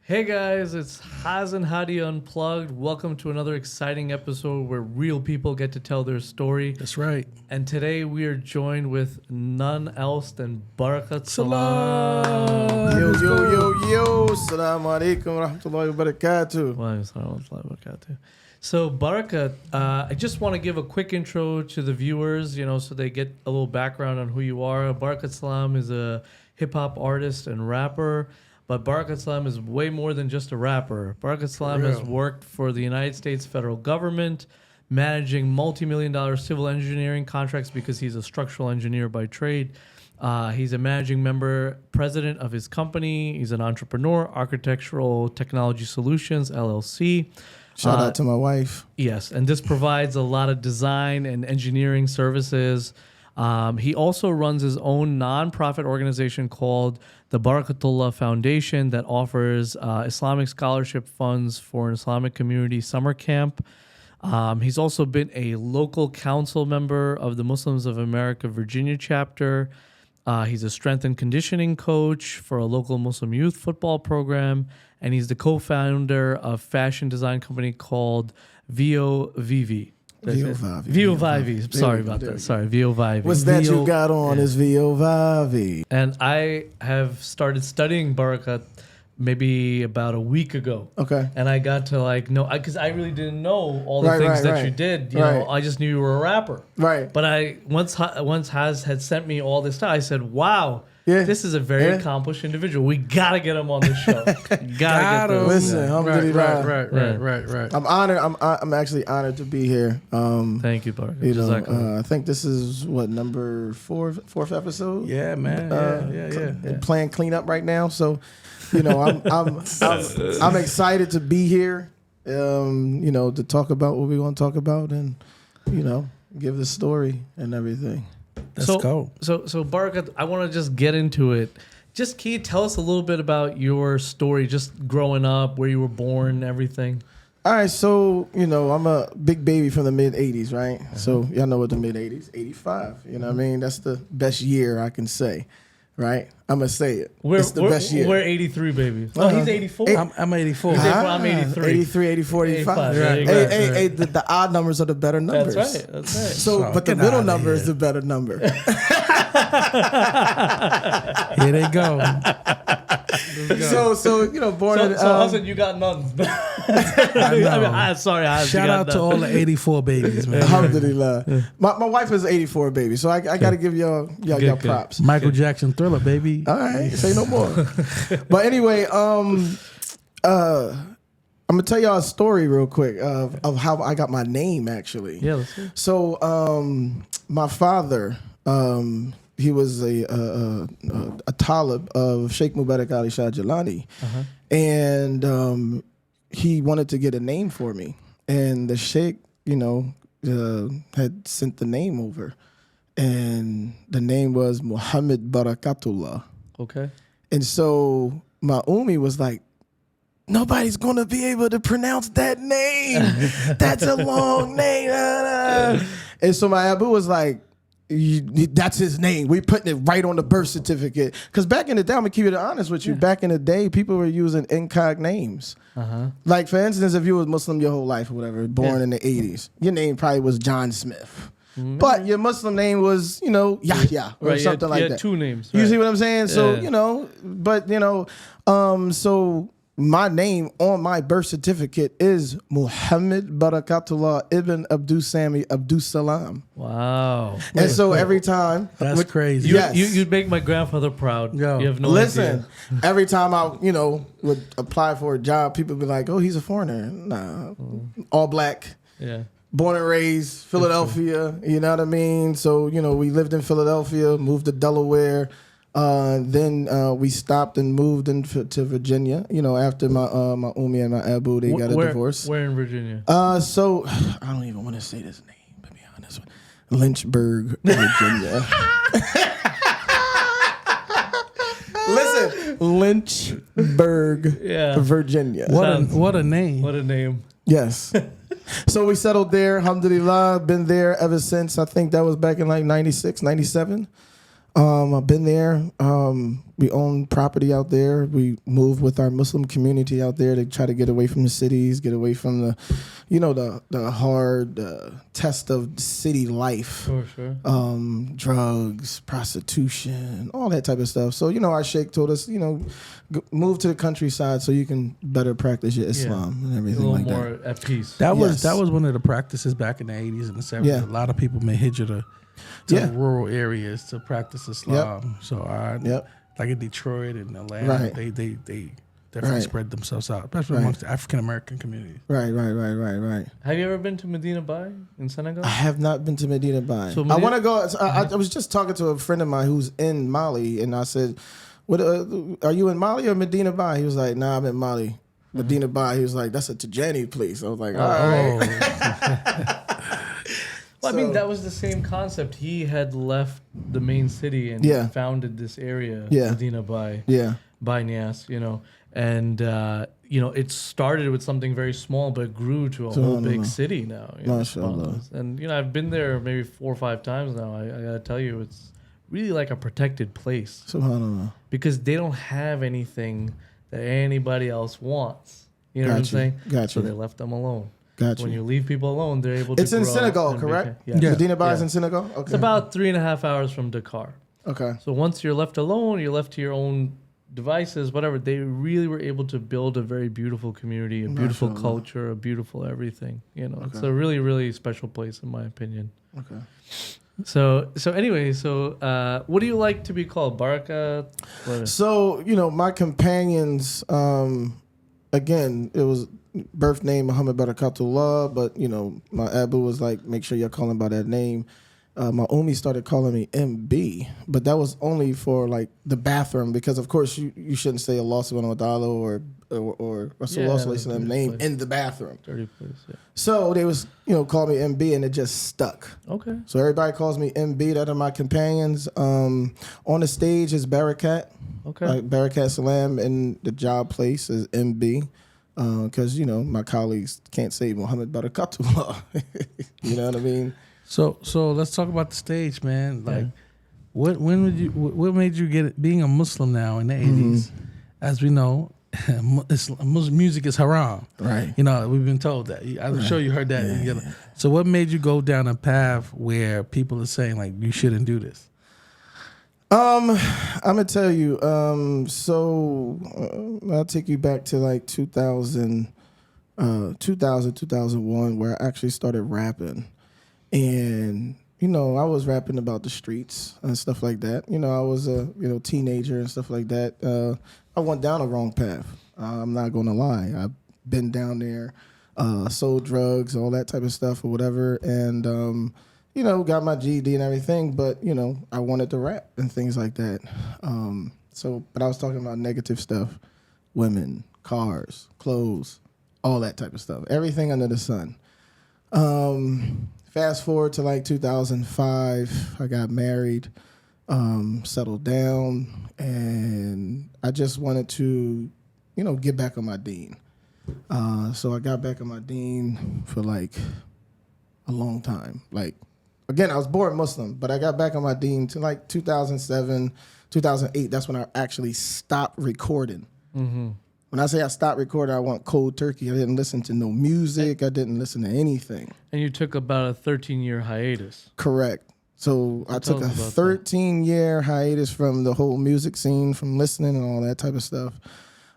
Hey guys, it's HAZ and Hadi Unplugged. Welcome to another exciting episode where real people get to tell their story. That's right. And today we are joined with none else than Barakat Salaam. Yo. Assalamu alaikum wa rahmatullahi wa barakatuh. So Barakat, I just want to give a quick intro to the viewers, so they get a little background on who you are. Barakat Salaam is a hip-hop artist and rapper. But Barakat Salaam is way more than just a rapper. Barakat Salaam has worked for the United States federal government, managing multi-million-dollar civil engineering contracts because he's a structural engineer by trade. He's a managing member, president of his company. He's an entrepreneur, Architectural Technology Solutions, LLC. Shout out to my wife. Yes, and this provides a lot of design and engineering services. He also runs his own nonprofit organization called the Barakatullah Foundation that offers Islamic scholarship funds for an Islamic community summer camp. He's also been a local council member of the Muslims of America Virginia chapter. He's a strength and conditioning coach for a local Muslim youth football program. And he's the co-founder of fashion design company called VOVV. VOVV. Sorry about that. Sorry, VOVV. What's that you got on is VOVV. And I have started studying Barakat maybe about a week ago. Okay. And I got to know, because I really didn't know all the things that you did. You know, I just knew you were a rapper. Right. But once Haz had sent me all this stuff, I said, wow. Yeah. This is a very accomplished individual. We gotta get him on the show. Gotta get this. Listen, Right. I'm honored. I'm actually honored to be here. Thank you, Barakat. I think this is number fourth episode. Yeah, man. Yeah. Playing cleanup right now, so I'm excited to be here. To talk about what we want to talk about, and give the story and everything. So Barakat, I want to just get into it. Just can you tell us a little bit about your story, just growing up, where you were born, everything? All right, so I'm a big baby from the mid '80s, right? So y'all know what the mid '80s, '85. You know what I mean? That's the best year I can say, right? I'm gonna say it. It's the best year. We're '83 baby. Oh, he's '84. I'm 84. I'm '83. 83, 84, 85. Right. Hey, the odd numbers are the better numbers. That's right. So, but the middle number is the better number. Here they go. Born in. So Hassan, you got none. Sorry, shout out to all the 84 babies, man. Alhamdulillah. My wife is 84 baby, so I got to give y'all props. Michael Jackson Thriller, baby. All right, say no more. But anyway, I'm gonna tell y'all a story real quick of how I got my name actually. Yeah, let's see. So my father, he was a talib of Sheikh Mubarak Ali Shah Jalani, and he wanted to get a name for me, and the Sheikh, had sent the name over, and the name was Muhammad Barakatullah. Okay. And so my Umi was like, nobody's going to be able to pronounce that name. That's a long name. And so my Abu was like, that's his name. We're putting it right on the birth certificate. Because back in the day, I'm going to keep it honest with you. Back in the day, people were using incog names. Like, for instance, if you were Muslim your whole life or whatever, born in the 80s, your name probably was John Smith. But your Muslim name was, Yahya or something like that. Two names. Right. You see what I'm saying? So, so my name on my birth certificate is Muhammad Barakatullah Ibn Abdus Sami Abdus Salam. Wow. And so every time. That's crazy. You'd make my grandfather proud. Yo, you have no idea. Every time I, would apply for a job, people would be like, oh, he's a foreigner. Nah, all black. Yeah. Born and raised, Philadelphia, you know what I mean? So, we lived in Philadelphia, moved to Delaware. Then we stopped and moved to Virginia, after my Umi and my Abu, they got a divorce. Where in Virginia? So, I don't even want to say this name, to be honest. Lynchburg, Virginia. Listen, Lynchburg, Virginia. What a name. What a name. Yes. So we settled there, alhamdulillah, been there ever since. I think that was back in like 96, 97. I've been there. We own property out there. We move with our Muslim community out there to try to get away from the cities, get away from the, the hard test of city life. Sure. Drugs, prostitution, all that type of stuff. So, our sheikh told us, move to the countryside so you can better practice your Islam and everything like that. A little more at peace. That was one of the practices back in the 80s and the 70s. Yeah. A lot of people made hijra to rural areas to practice Islam. Yep. So like in Detroit and Atlanta, they definitely spread themselves out, especially amongst the African American community. Right. Have you ever been to Medina Bay in Senegal? I have not been to Medina Bay. So I want to go. I was just talking to a friend of mine who's in Mali, and I said, "What? Are you in Mali or Medina Bay?" He was like, "Nah, I'm in Mali." Medina Bay. He was like, "That's a Tijani place." I was like, "All right." Well, I mean, that was the same concept. He had left the main city and founded this area, Medina Bay, by Nias, and it started with something very small, but grew to a whole big city now. And I've been there maybe 4 or 5 times now. I gotta tell you, it's really like a protected place. SubhanAllah. Because they don't have anything that anybody else wants. You know what I'm saying? Gotcha. So they left them alone. Gotcha. When you leave people alone, they're able to. It's in Senegal, correct? Medina Bay is in Senegal. Okay. It's about 3.5 hours from Dakar. Okay. So once you're left alone, you're left to your own devices, whatever. They really were able to build a very beautiful community, a beautiful culture, a beautiful everything. It's a really, really special place in my opinion. Okay. So anyway, what do you like to be called? Barakat? So, my companions, again, it was birth name Muhammad Barakatullah, but my Abu was like, make sure you're calling by that name. My Umi started calling me MB, but that was only for like the bathroom because of course you shouldn't say Allah subhanahu wa ta'ala or Rasulullah sallallahu alaihi name in the bathroom. Dirty place, yeah. So they was call me MB and it just stuck. Okay. So everybody calls me MB. That are my companions. On the stage is Barakat. Okay. Like Barakat Salaam, and the job place is MB. Because my colleagues can't say Muhammad Barakatullah. You know what I mean? So let's talk about the stage, man. Like, what made you get it, being a Muslim now in the 80s? As we know, music is haram. Right. We've been told that. I'm sure you heard that. Yeah. So what made you go down a path where people are saying like you shouldn't do this? I'm gonna tell you. I'll take you back to like 2000, 2001, where I actually started rapping, and I was rapping about the streets and stuff like that. I was a teenager and stuff like that. I went down a wrong path. I'm not gonna lie. I've been down there, sold drugs, all that type of stuff or whatever, and got my GED and everything, but, I wanted to rap and things like that. But I was talking about negative stuff, women, cars, clothes, all that type of stuff, everything under the sun. Fast forward to like 2005, I got married, settled down, and I just wanted to, get back on my deen. So I got back on my deen for like a long time, Again, I was born Muslim, but I got back on my deen to like 2007, 2008. That's when I actually stopped recording. Mm-hmm. When I say I stopped recording, I went cold turkey. I didn't listen to no music. I didn't listen to anything. And you took about a 13-year hiatus. Correct. So I took a 13-year hiatus from the whole music scene, from listening and all that type of stuff.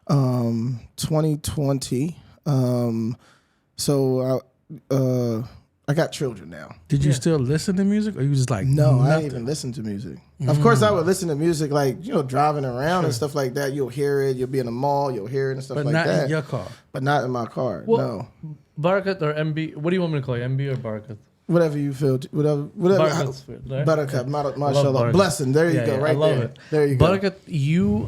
2020. I got children now. Did you still listen to music, or you just like no? Nothing? I didn't even listen to music. Of course, I would listen to music like driving around and stuff like that. You'll hear it. You'll be in the mall. You'll hear it and stuff like that. But not in your car. But not in my car. Well, no. Barakat or MB? What do you want me to call you? MB or Barakat? Whatever you feel. Whatever. Barakat's good, right? Barakat. Mashallah. Blessing. There you go. Right I love there. It. There you go. Barakat, you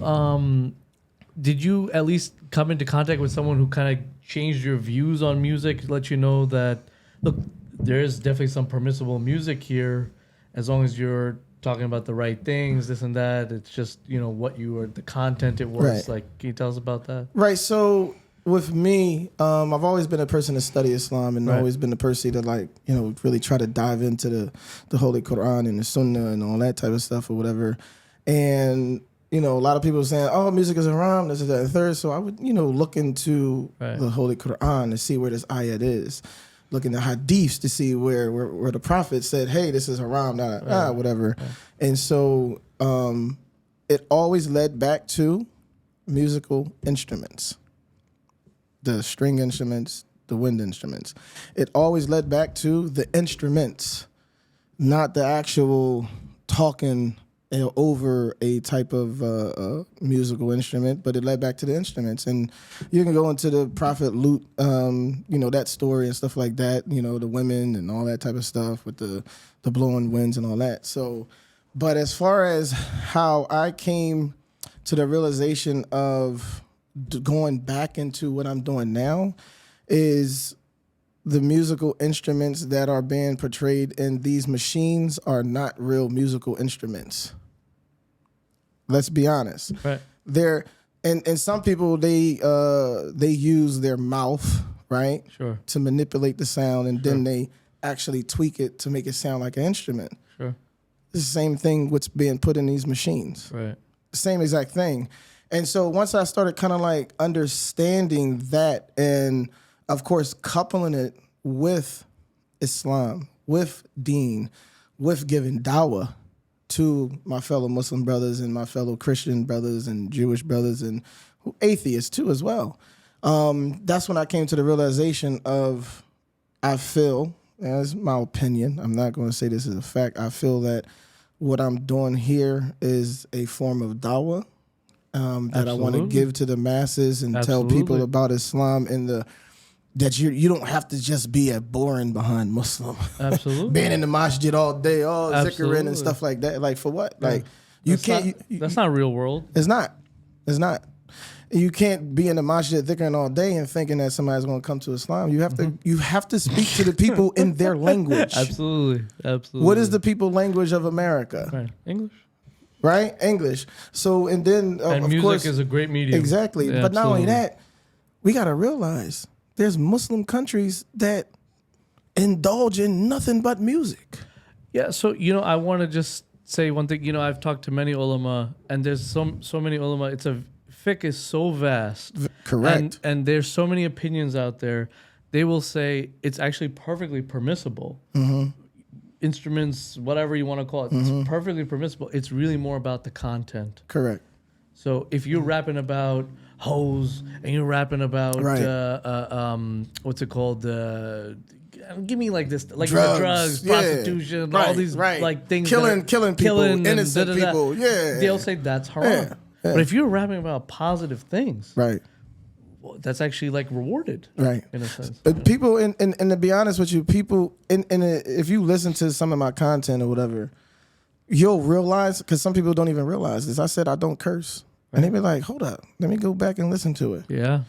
did you at least come into contact with someone who kind of changed your views on music? Let you know that look. There's definitely some permissible music here, as long as you're talking about the right things, this and that. It's just, what you were, the content it was. Right. Like, can you tell us about that? Right. So with me, I've always been a person to study Islam and always been a person to like, really try to dive into the Holy Quran and the Sunnah and all that type of stuff or whatever. And, a lot of people are saying, oh, music is haram, this is that and third. So I would, look into the Holy Quran to see where this ayat is. Look in the hadiths to see where the Prophet said, hey, this is haram, whatever. Right. And so it always led back to musical instruments. The string instruments, the wind instruments. It always led back to the instruments, not the actual talking over a type of musical instrument, but it led back to the instruments. And you can go into the Prophet Lut, that story and stuff like that, the women and all that type of stuff with the blowing winds and all that. So, but as far as how I came to the realization of going back into what I'm doing now is the musical instruments that are being portrayed in these machines are not real musical instruments. Let's be honest. Right. They're and some people they use their mouth, right? Sure. To manipulate the sound, and then they actually tweak it to make it sound like an instrument. Sure. It's the same thing what's being put in these machines. Right. The same exact thing. And so once I started kind of like understanding that, and of course coupling it with Islam, with Deen, with giving dawah to my fellow Muslim brothers and my fellow Christian brothers and Jewish brothers and atheists too as well. That's when I came to the realization of, I feel, and it's my opinion, I'm not going to say this is a fact, I feel that what I'm doing here is a form of dawah that I want to give to the masses and tell people about Islam and that you don't have to just be a boring behind Muslim. Absolutely. Being in the masjid all day, zikrin and stuff like that. Like for what? Yeah. Like that's not real world. It's not. You can't be in the masjid dhikrin all day and thinking that somebody's going to come to Islam. You have to speak to the people in their language. Absolutely. What is the people language of America? Right. English. Right? English. So, and then, and of music course, is a great medium. Exactly. Yeah, but not only that, we got to realize there's Muslim countries that indulge in nothing but music. Yeah. So, I want to just say one thing. I've talked to many ulama, and there's so many ulama. Fiqh is so vast. Correct. And there's so many opinions out there. They will say it's actually perfectly permissible. Mm-hmm. Instruments, whatever you want to call it, it's perfectly permissible. It's really more about the content. Correct. So if you're rapping about hoes and you're rapping about what's it called? Give me like this, like drugs, prostitution, all these like things, killing people, innocent people. Yeah, they'll say that's haram. Yeah. But if you're rapping about positive things, right, well, that's actually like rewarded, right, in a sense. But people, and to be honest with you, people, if you listen to some of my content or whatever, you'll realize, because some people don't even realize this. I said I don't curse, and they be like, "Hold up, let me go back and listen to it." Yeah,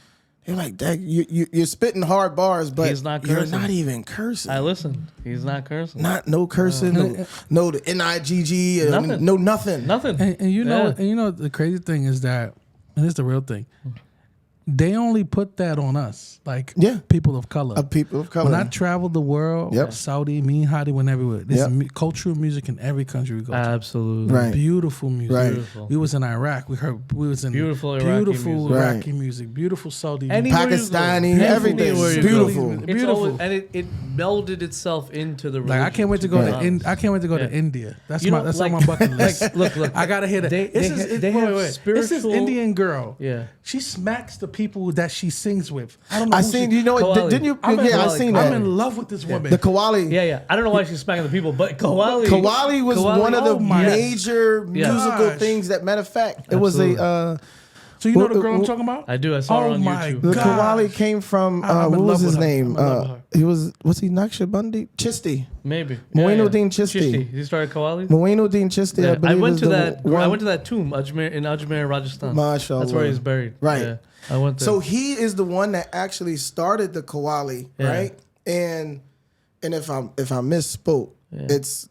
they're like, "Dang, you're spitting hard bars, but he's not cursing. You're not even cursing." I listen. He's not cursing. No cursing. No the NIGG. Nothing. No nothing. Nothing. And you know the crazy thing is that, and it's the real thing. They only put that on us, like people of color. People of color. When I traveled the world, Saudi, me and Hadi went everywhere. There's cultural music in every country we go to. Absolutely. Right. Beautiful music. Right. Beautiful. We was in Iraq. We was in beautiful Iraqi music. Beautiful Saudi music. Pakistani, everything. Beautiful. Beautiful. And it melded itself into the religion. Like I can't wait to go to India. That's on my bucket list. Look. I gotta hear that. They have spiritual. This is Indian girl. Yeah. She smacks the people that she sings with. I don't know. I seen. You know, didn't you? I seen that. I'm in love with this woman. The Qawwali. Yeah. I don't know why she's smacking the people, but Qawwali was one of the major musical things. That matter of fact, it was a. So you know the girl I'm talking about? I do. I saw her on YouTube. The Qawwali came from what was his name? Was he Naqshbandi? Chisti. Maybe. Muinuddin Chisti. He started Qawwali? Muinuddin Chisti. Yeah. I went to that tomb in Ajmer, Rajasthan. MashaAllah. That's where he's buried. Right. Yeah. I went there. So he is the one that actually started the Qawwali, right? And if I misspoke, it's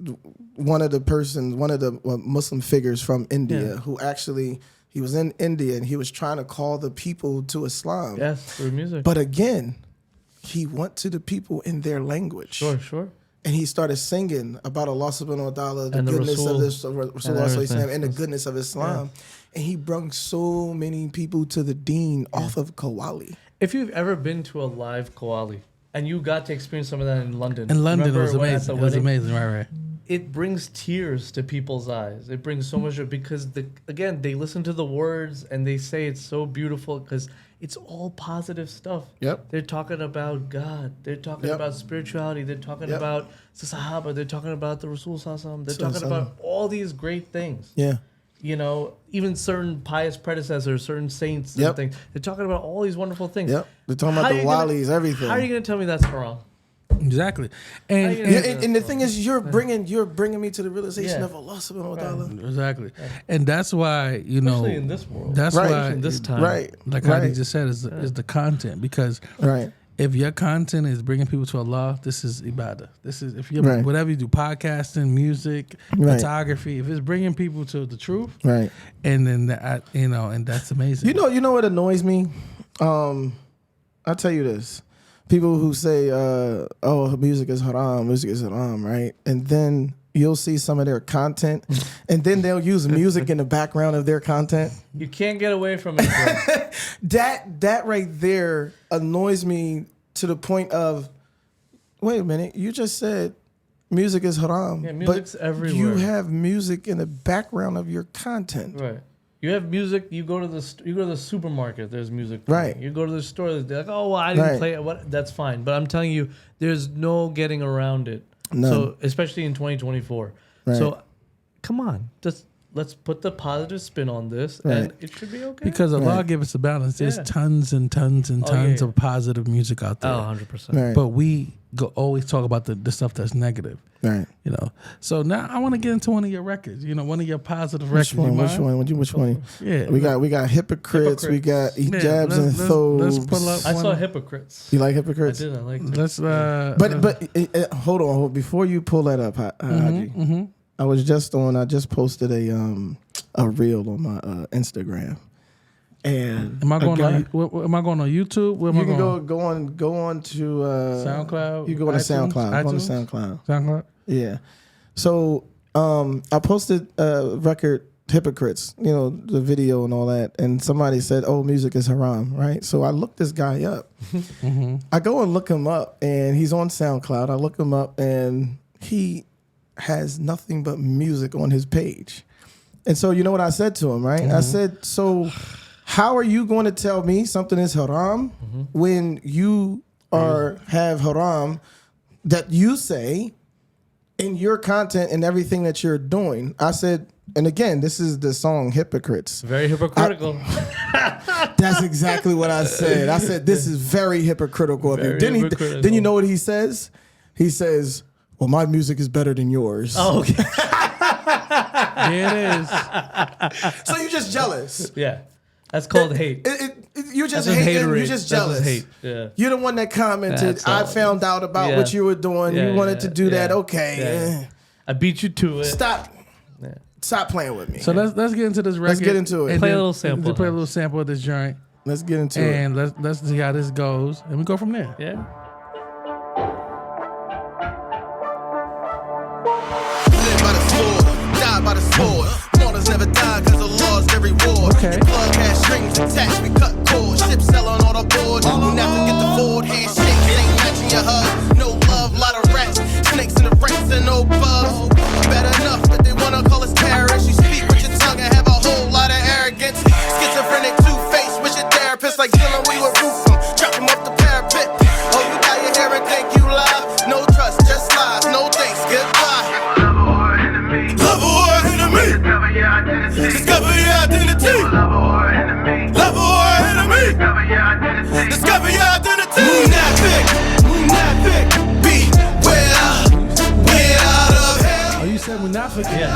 one of the Muslim figures from India who actually He was in India and he was trying to call the people to Islam. Yes, through music. But again, he went to the people in their language. Sure. And he started singing about Allah subhanahu wa ta'ala, the And the goodness Rasul, of this, and the goodness of Islam. Yeah. And he brought so many people to the deen off of Qawwali. If you've ever been to a live Qawwali and you got to experience some of that in London. In London, it was Remember when at amazing. the It was wedding? amazing, right. It brings tears to people's eyes. It brings so much because again they listen to the words and they say it's so beautiful because it's all positive stuff. Yep. They're talking about God. They're talking about spirituality. They're talking about the Sahaba. They're talking about the Rasul Sallallahu. They're talking about all these great things. Yeah. You know, even certain pious predecessors, certain saints and things. They're talking about all these wonderful things. Yep. They're talking about How the you gonna- walis, everything. How are you going to tell me that's haram? Exactly. And, Yeah, And the thing is, you're bringing me to the realization Yeah. of Allah subhanahu wa ta'ala. exactly. And that's why, you know, Especially in this world. that's Right. why In this time. Right. like right. Hadi just said, is the content. Because Right. if your content is bringing people to Allah, this is ibadah. This is if you Right. whatever you do, podcasting, music, Right. photography. If it's bringing people to the truth, Right. and then that, you know, and that's amazing. You know what annoys me? I'll tell you this. People who say, oh, music is haram, right? And then you'll see some of their content, and then they'll use music in the background of their content. You can't get away from it, bro. That right there annoys me to the point of, wait a minute, you just said music is haram. Yeah, music's but everywhere. You have music in the background of your content. Right. You have music. You go to the supermarket. There's music. Playing. Right. You go to the store. They're like, oh, well, I didn't Right. play it. What? That's fine. But I'm telling you, there's no getting around it. None. So especially in 2024. Right. So, come on, just let's put the positive spin on this, Right. and it should be okay. because Allah Right. give us a balance. There's Yeah. tons and tons and Oh, tons yeah. of positive music out there. 100%. Right. But we always talk about the stuff that's negative. Right. You know, so now I want to get into one of your records. You know, one of your positive Which records. one? You Which mind? one? Which one? Yeah, We got hypocrites. We got hijabs and let's thobes. pull up. I saw one- Hypocrites. You like I hypocrites? did. I liked it. Let's. But hold on, before you pull that up, Haji, I just posted a reel on my Instagram, and Am I going a guy- on? Am I going on YouTube? Where am You I can going? go on to SoundCloud. You go on to iTunes? SoundCloud. Go on to iTunes? SoundCloud. SoundCloud. Yeah. So I posted a record Hypocrites, you know, the video and all that, and somebody said, "Oh, music is haram," right? So I looked this guy up. I go and look him up, and he's on SoundCloud. I look him up, and he has nothing but music on his page. And so you know what I said to him, right? I said, "So how are you going to tell me something is haram when you have haram that you say in your content and everything that you're doing?" I said, and again, this is the song Hypocrites. Very hypocritical. That's exactly what I said. I said, this is very hypocritical of you. Very Then hypocritical. you know what he says? He says, "Well, my music is better than yours." Oh, okay. There it is. So you're just jealous. Yeah. That's called hate. You're just That's just hating. haterade. You're just That's jealous. hate. Yeah. You're the one that commented, That's all "I it found out about Yeah. what you were doing. Yeah, you wanted to do that. yeah, Okay. yeah. I beat you to it. Stop playing with me. So let's get into this record. Let's get into it. And Play a then little sample. Play a little sample of this joint, Let's get into it. and let's see how this goes, and we go from there. Yeah. Live by the sword, die by the sword. Martyrs never die because the law's their reward. Okay. Plug has strings attached, we cut cords. Ship sell on all the boards. You never get the forward handshake. It ain't matching your hug. No love, lot of rats. Snakes in the ranks and no bugs. Bad enough that they wanna call us terrorists. You speak with your tongue and have a whole lot of arrogance. Schizophrenic, two-faced, with your therapist like Dylan, we would roof him. Drop him off the parapet. Oh, you got your hair and think you live. No trust, just lies. No thanks, goodbye. Love or enemy. Discover your identity. Love or enemy. Discover your identity. Munafik, beware out of hell. Oh, you said Munafik? Yeah.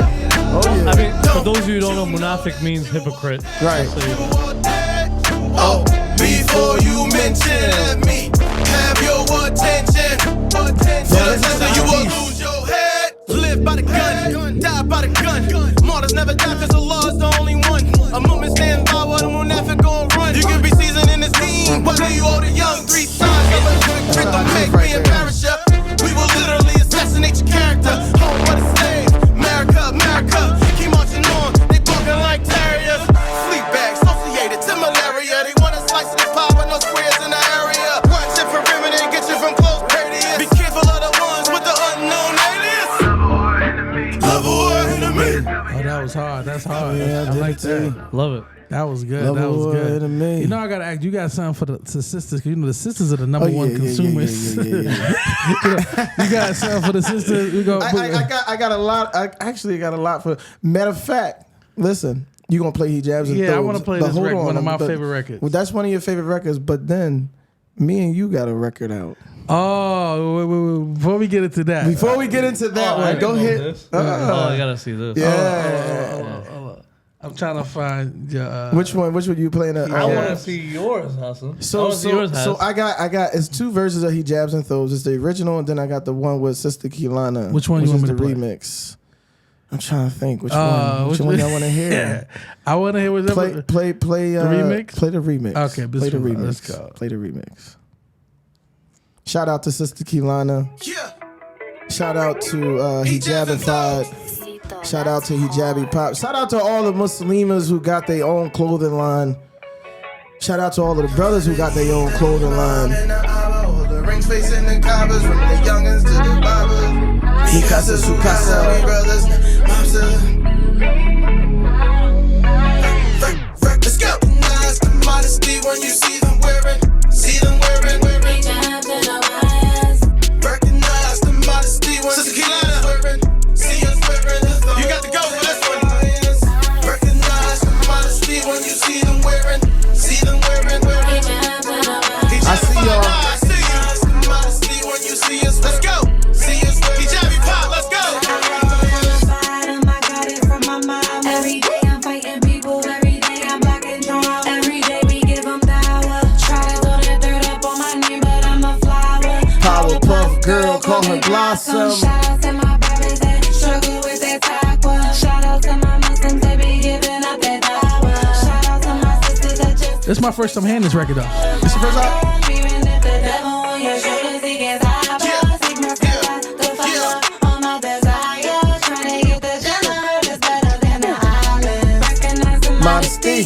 Oh, yeah. I mean, for those of you who don't know, Munafik means hypocrite. Right. So you- Oh, before you mention me, have your attention. Listen, you will lose your head. Live by the gun, die by the gun. Martyrs never die 'cause the law is the only one. A movement stand tell you all the young 3 signs of a good trick don't make me embarrass ya. We will literally assassinate your character. Home for the slaves, America, America. Keep marching on, they barking like terriers. Fleabag, associated to malaria. They want a slice of the pie with no squares in the area. Watch your perimeter, get you from close radius. Be careful of the ones with the unknown alias. Love or enemy. Oh, that was hard. That's hard. Yeah, I like that. Love it. That was good. Love that was or good. enemy. You know, I gotta ask. You got something for the sisters? 'Cause you know the sisters are the number one consumers. You got something for the sisters? We go. I got a lot. I actually got a lot for. Matter of fact, listen, you gonna play Hijabs and Yeah, I Thobes, want to play but this hold record. on, One of my but- favorite records. Well, that's one of your favorite records, but then me and you got a record out. Oh, wait. Before we get into that, Before we get into that one, go ahead. Oh, I gotta see this. Yeah. I'm trying to find your. Which one? Which one you playing? I want to see yours, Hassan. So I got it's 2 verses of Hijabs and Thobes. It's the original, and then I got the one with Sister Keelana. Which one you is want me the to play? remix? I'm trying to think which one. Which one y'all want to hear? Yeah. I want to hear what Play the remix. remix? Play the remix. Okay, play the bismillah, remix. let's go. Play the remix. Shout out to Sister Keelana. Yeah. Shout out to Hijab and Thad. Shout out to Hijabi Pop. Shout out to all the Muslimas who got their own clothing line. Shout out to all of the brothers who got their own clothing line. The rings facing the Kaabas, from the youngins to the Babas. Mikasa Sukasa. We brothers, mobster. Let's go. Recognize the modesty when you see them wearing. See them wearing. Recognize the modesty when you see us wearing. See us wearing. You got to go for this one. Recognize the modesty when you see them wearing. See them wearing. I see y'all. Recognize the modesty when you see us. Let's go. See us wearing. Hijabi Pop, let's go. Every day I'm fighting people, every day I'm blocking drama. Every day we give them power. Try to throw that dirt up on my name, but I'm a flower. Powerpuff Girl, call her Blossom. Shout out to my brothers that struggle with that taqwa. Shout out to my Muslims that be giving up that dawah. Shout out to my sisters that just This is my first time hearing this record though. It's your first time? even if the devil on your shoulders, he gets high. Sigma Kappa, the fire on my desire. Trying to get the Jannah, it's better than the island. Recognize the modesty.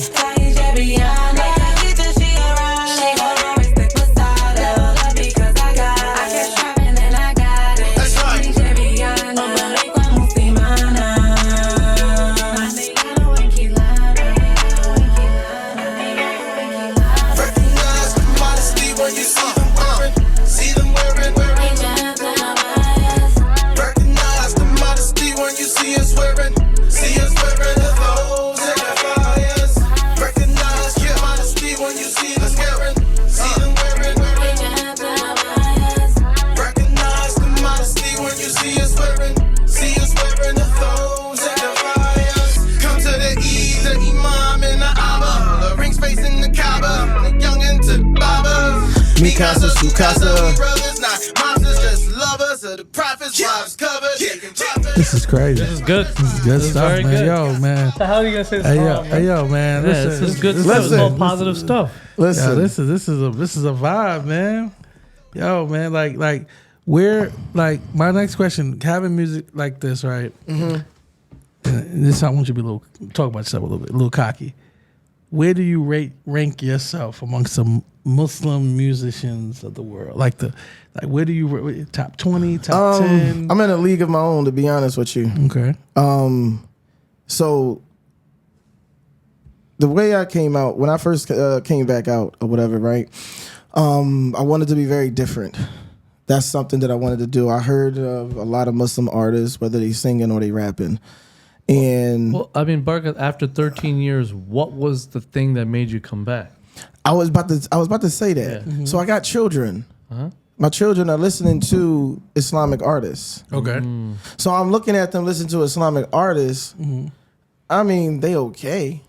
That's right. Recognize the modesty when you see them wearing. See them wearing. Recognize the modesty when you see us wearing. See us wearing the clothes and the fires. Recognize the modesty when you see us wearing. See them wearing. Recognize the modesty when you see us wearing. See us wearing the clothes and the fires. Come to the Eid, the Imam and the Abba. The rings facing the Kaaba. The youngin' to Baba. Mikasa Sukasa. We brothers, not monsters, just lovers of the prophets. Wives covered. This is crazy. This is good. Good is stuff, very man. good. Yo, man. So how are you gonna say this? Hey, wrong, man? yo, man. Yeah, Listen, this is good this- stuff. It's listen. all positive stuff. Listen. Yeah, this is a vibe, man. Yo, man, like where my next question, having music like this, right? Mm-hmm. This I want you to be talk about yourself a little cocky. Where do you rank yourself amongst some Muslim musicians of the world? Like where do you top 20, top 10? I'm in a league of my own, to be honest with you. Okay. So the way I came out, when I first came back out or whatever, right? I wanted to be very different. That's something that I wanted to do. I heard of a lot of Muslim artists, whether they singing or they rapping. And Well, I mean, Barakat, after 13 years, what was the thing that made you come back? I was about to say that. Yeah. Mm-hmm. So I got children. Uh-huh. My children are listening to Islamic artists. Okay. So I'm looking at them listen to Islamic artists. Mm-hmm. I mean, they okay,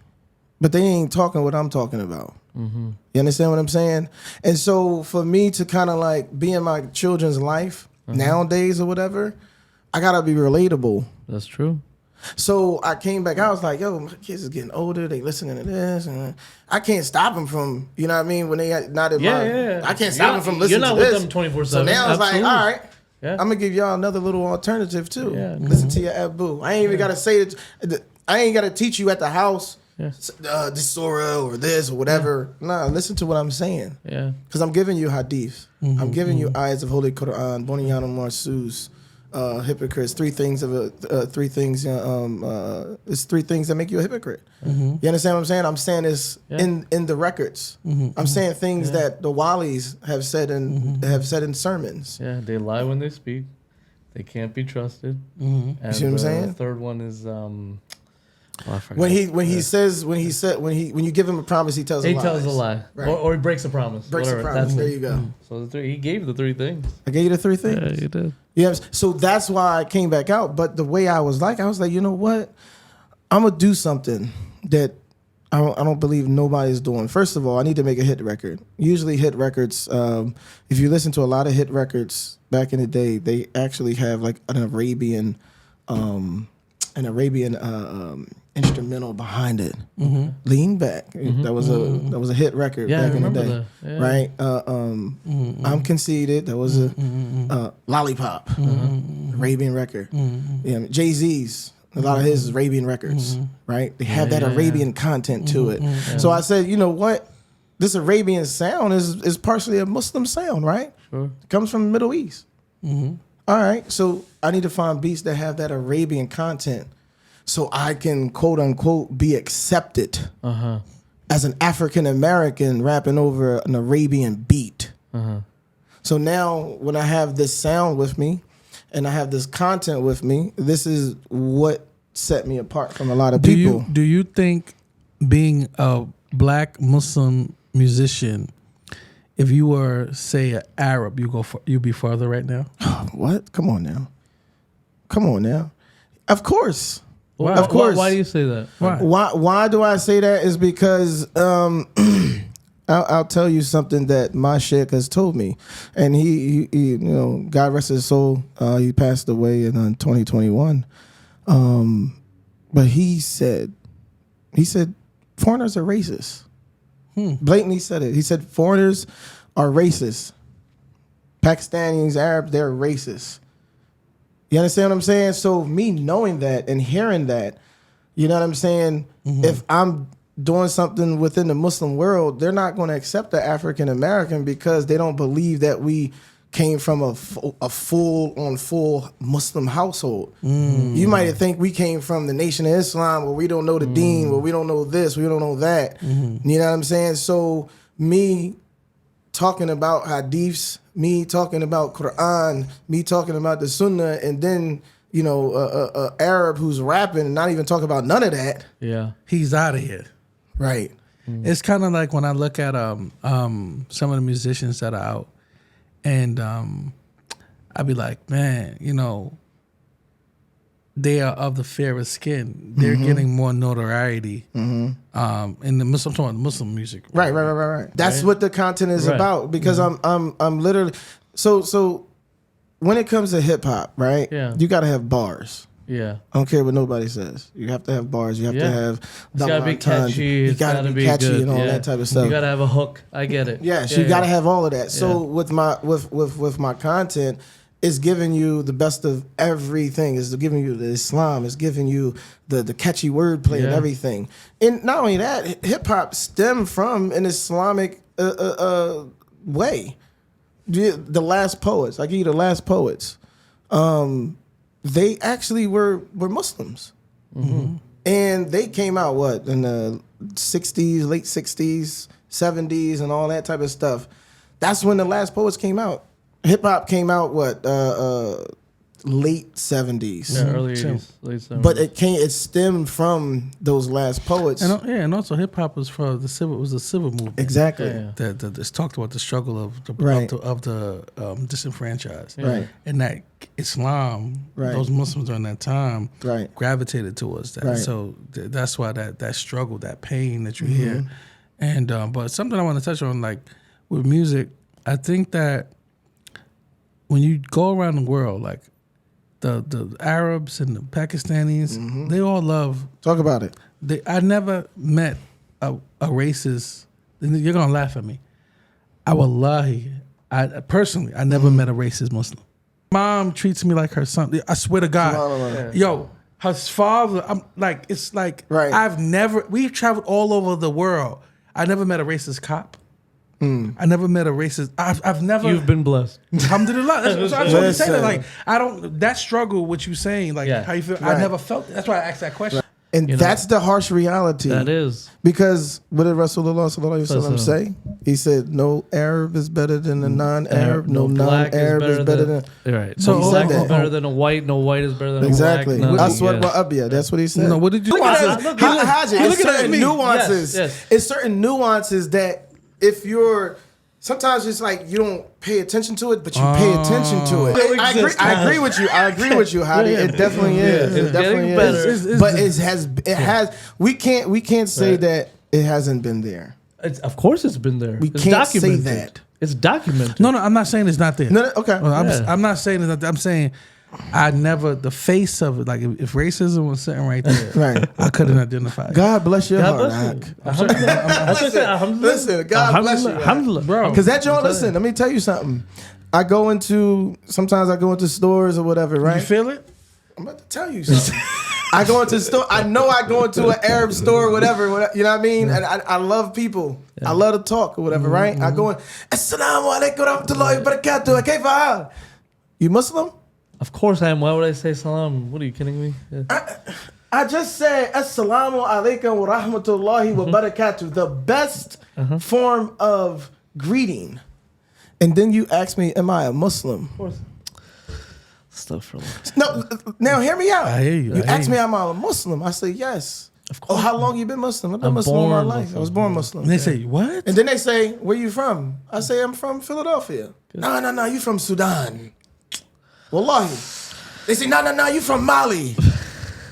but they ain't talking what I'm talking about. Mm-hmm. You understand what I'm saying? And so for me to kind of like be in my children's life nowadays or whatever, I gotta be relatable. That's true. So I came back. I was like, yo, my kids is getting older. They listening to this, and I can't stop them from, you know what I mean? When they not in my, I can't stop them from listening to this. You're not with them 24/7. So now it's like, all right, Yeah. I'm gonna give y'all another little alternative too. Yeah. Listen to your Abu. I ain't even gotta say it. I ain't gotta teach you at the house. Yeah. This surah or this or whatever. Nah, listen to what I'm saying. Yeah. Because I'm giving you hadith. I'm giving you ayahs of Holy Quran, Boniyana Marsus, hypocrites. Three things it's 3 things that make you a hypocrite. You understand what I'm saying? I'm saying this in the records. I'm saying things that the walis have said in sermons. Yeah, they lie when they speak. They can't be trusted. And You see what I'm saying? The third one is I forgot. When you give him a promise, he tells a lie. He tells a lie, Right. or he breaks a promise. Breaks whatever. a promise. That's There it. you go. So he gave the 3 things. I gave you the 3 things. Yeah, you did. Yeah, so that's why I came back out. But the way I was like, you know what? I'm gonna do something that I don't believe nobody's doing. First of all, I need to make a hit record. Usually, hit records. If you listen to a lot of hit records back in the day, they actually have like an Arabian instrumental behind it. Lean Back. That was a hit record Yeah, I back in the day, remember that. Yeah. right? I'm Conceited. That was a Lollipop, Arabian record. Yeah, Jay-Z's. A lot of his is Arabian records, right? They have that Arabian content to it. So I said, you know what? This Arabian sound is partially a Muslim sound, right? Sure. It comes from the Middle East. All right, so I need to find beats that have that Arabian content so I can, quote unquote, be accepted as an African American rapping over an Arabian beat. So now when I have this sound with me and I have this content with me, this is what set me apart from a lot of people. Do you think being a black Muslim musician, if you were, say, an Arab, you'd be farther right now? What? Come on now. Of course. Why, Of course. Why do you say that? Why do I say that? Is because I'll tell you something that my sheikh has told me, and he you know, God rest his soul. He passed away in 2021. But he said foreigners are racist. Blatantly said it. He said foreigners are racist. Pakistanis, Arabs, they're racist. You understand what I'm saying? So me knowing that and hearing that, you know what I'm saying? If I'm doing something within the Muslim world, they're not going to accept the African American because they don't believe that we came from a full Muslim household. You might think we came from the Nation of Islam, where we don't know the Deen, where we don't know this, we don't know that. You know what I'm saying? So me talking about hadiths, me talking about Quran, me talking about the Sunnah, and then, you know, a Arab who's rapping and not even talking about none of that. Yeah. He's out of here. Right. It's kind of like when I look at some of the musicians that are out, and I'd be like, man, you know, they are of the fairest skin. They're getting more notoriety in the Muslim, I'm talking about Muslim music. Right. That's what the content is about. Because I'm literally so when it comes to hip hop, right? Yeah. You gotta have bars. Yeah. I don't care what nobody says. You have to have bars. You have to have It's gotta be catchy. You It's gotta be catchy good. and all that type of stuff. You gotta have a hook. I get it. Yes, you gotta have all of that. So with my content, it's giving you the best of everything. It's giving you the Islam. It's giving you the catchy wordplay and everything. And not only that, hip hop stemmed from an Islamic way. The last poets, I give you the last poets. They actually were Muslims, and they came out in the 60s, late 60s, 70s, and all that type of stuff. That's when the last poets came out. Hip hop came out late 70s. Yeah, early 80s, late 70s. But it stemmed from those last poets. And also hip hop was for the civil. It was a civil movement. Exactly. Yeah. That talked about the struggle of the disenfranchised. Right. And that Islam, those Muslims during that time, gravitated towards that. Right. So that's why that struggle, that pain that you hear. And but something I want to touch on, like with music, I think that when you go around the world, like the Arabs and the Pakistanis, they all love. Talk about it. I never met a racist. You're gonna laugh at me. I never met a racist Muslim. Mom treats me like her son. I swear to God, yo, her father. I'm like, it's like right. We've traveled all over the world. I never met a racist cop. I never met a racist. I've never. You've been blessed. Alhamdulillah. That's what I'm trying to say. That. Like, I don't. That struggle, what you saying, like how you feel. Right. I never felt. That's why I asked that question. And that's the harsh reality. That is. Because what did Rasulullah sallallahu alaihi wasallam say? He said, no Arab is better than a non-Arab. No non-Arab is better than... Right. So no black is better than a white. No white is better than exactly. a black. Aswad wa abya. That's what he said. No, what did you... It's certain nuances. Yes. It's certain nuances that if you're... Sometimes it's like you don't pay attention to it, but you pay attention to it. I agree with you. I agree with you, Hadi. It definitely is. It definitely is. But it has. We can't say that it hasn't been there. Of course, it's been there. We it's can't documented. say that. It's documented. No, I'm not saying it's not there. No, okay. I'm not saying it's not there. I'm saying I never, the face of it, like if racism was sitting right there, right, I couldn't identify it. God bless your heart. Listen, God bless you. Alhamdulillah, bro. Because that joint, listen, let me tell you something. Sometimes I go into stores or whatever, right? You feel it? I'm about to tell you something. I go into a store. I know I go into an Arab store or whatever. You know what I mean? And I love people. I love to talk or whatever, right? I go in, Assalamu alaikum wa rahmatullahi wa barakatuh. Kayfa hal? You Muslim? Of course I am. Why would I say salam? What are you kidding me? Yeah. I just said Assalamu alaikum wa rahmatullahi wa barakatuh. The best form of greeting. And then you ask me, am I a Muslim? Of course. Stuff No, now hear me out. I hear you. You ask me, am I a Muslim? I say yes. Of course. Oh, how long you been Muslim? I've been Muslim all my life. Muslim. I was born Muslim. And they say, what? And then they say, where you from? I say, I'm from Philadelphia. No, you from Sudan. Wallahi. They say, no, you from Mali.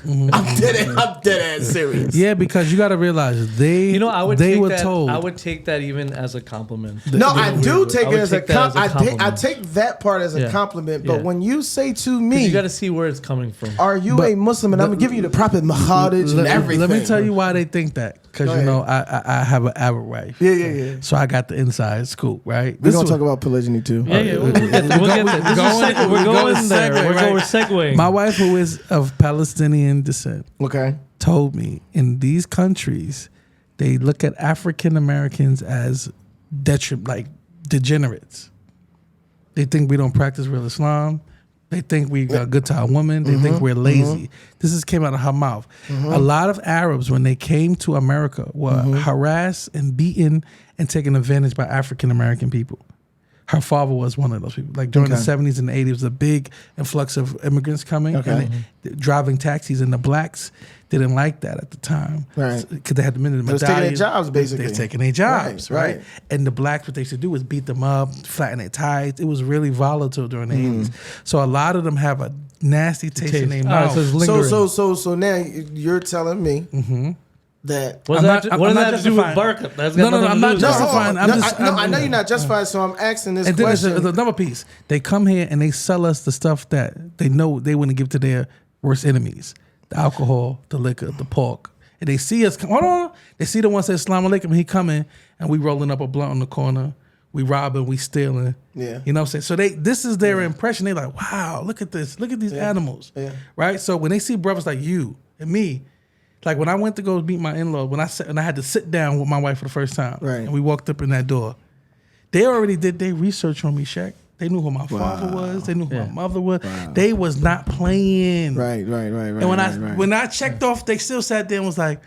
I'm dead ass serious. Yeah, because you got to realize they were told. I would take that even as a compliment. No, I do take it as a compliment. I take that part as a compliment. But when you say to me, you got to see where it's coming from. Are you a Muslim? And I'm giving you the proper mahadij and everything. Let me tell you why they think that. Because I have an Arab wife. Yeah. So I got the inside scoop, right? We're gonna talk about polygyny too. Yeah. We'll get there. We're going there. We're segueing. My wife, who is of Palestinian descent, told me in these countries they look at African Americans as degenerates. They think we don't practice real Islam. They think we are good to our women. They think we're lazy. This came out of her mouth. A lot of Arabs, when they came to America, were harassed and beaten and taken advantage by African American people. Her father was one of those people. Like during the 70s and the 80s, was a big influx of immigrants coming and driving taxis, and the blacks didn't like that at the time, right? Because they had the minimum. They was taking their jobs, basically. They're taking their jobs, right? And the blacks, what they should do was beat them up, flatten their ties. It was really volatile during the 80s. So a lot of them have a nasty taste in their mouth. So now you're telling me that what does that have to do with Barakat? I'm not justifying. I know you're not justifying, so I'm asking this question. Then there's another piece. They come here and they sell us the stuff that they know they wouldn't give to their worst enemies: the alcohol, the liquor, the pork. And they see us. Hold on. They see the one say "Assalamu alaikum." He coming, and we rolling up a blunt on the corner. We robbing. We stealing. Yeah. You know what I'm saying? So this is their impression. They like, wow, look at this. Look at these animals. Yeah. Right. So when they see brothers like you and me. Like when I went to go meet my in-laws, when I had to sit down with my wife for the first time, and we walked up in that door, they already did their research on me, Shaq. They knew who my father was. They knew who my mother was. Wow. They was not playing. Right. And when I checked off, they still sat there and was like,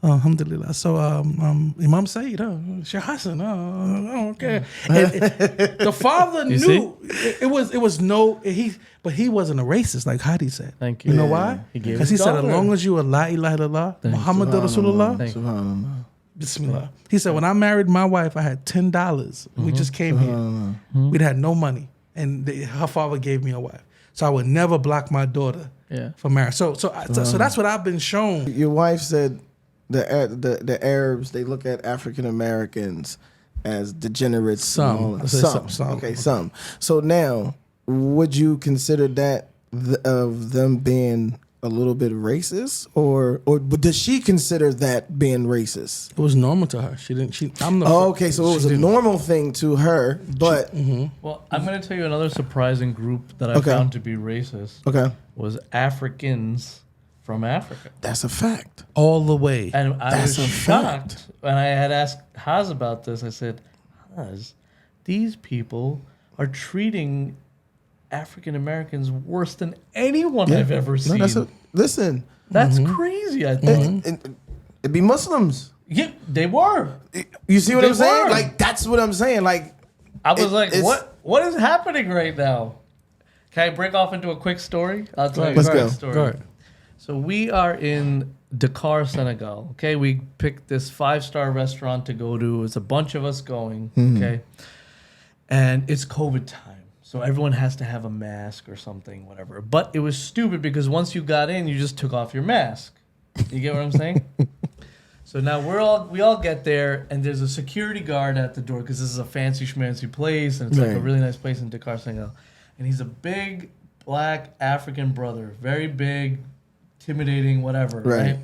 oh, alhamdulillah. So Imam Saeed, Sheikh Hassan, okay. And the father knew it was no but he wasn't a racist like Hadi said. Thank you. You know why? Because he said, as long as you are la ilaha illallah, Muhammad Rasulullah, Bismillah. He said, when I married my wife, I had $10. We just came here. We'd had no money. And her father gave me a wife. So I would never block my daughter for marriage. So that's what I've been shown. Your wife said the Arabs, they look at African Americans as degenerates. Some. Okay, some. So now, would you consider that of them being a little bit racist, or does she consider that being racist? It was normal to her. She didn't. I'm the. Oh, okay, so it was she a didn't- normal thing to her, but Well, I'm going to tell you another surprising group that I Okay. found to be racist okay, was Africans from Africa. that's a fact. all the way. And I That's was a shocked fact. when I had asked Haz about this. I said, Haz, these people are treating African Americans worse than anyone I've ever seen. Listen, That's crazy, I think. it'd be Muslims. Yeah, they were. You see what They I'm saying? were. Like that's what I'm saying. Like I was like, it's- what is happening right now? Can I break off into a quick story? I'll tell you Let's a quick go. story. Go ahead. So we are in Dakar, Senegal. Okay, we picked this 5-star restaurant to go to. It's a bunch of us going. Okay, and it's COVID time, so everyone has to have a mask or something, whatever. But it was stupid because once you got in, you just took off your mask. You get what I'm saying? So now we all get there, and there's a security guard at the door because this is a fancy schmancy place, and it's like a Right. really nice place in Dakar, Senegal. And he's a big black African brother, very big, intimidating, whatever, right?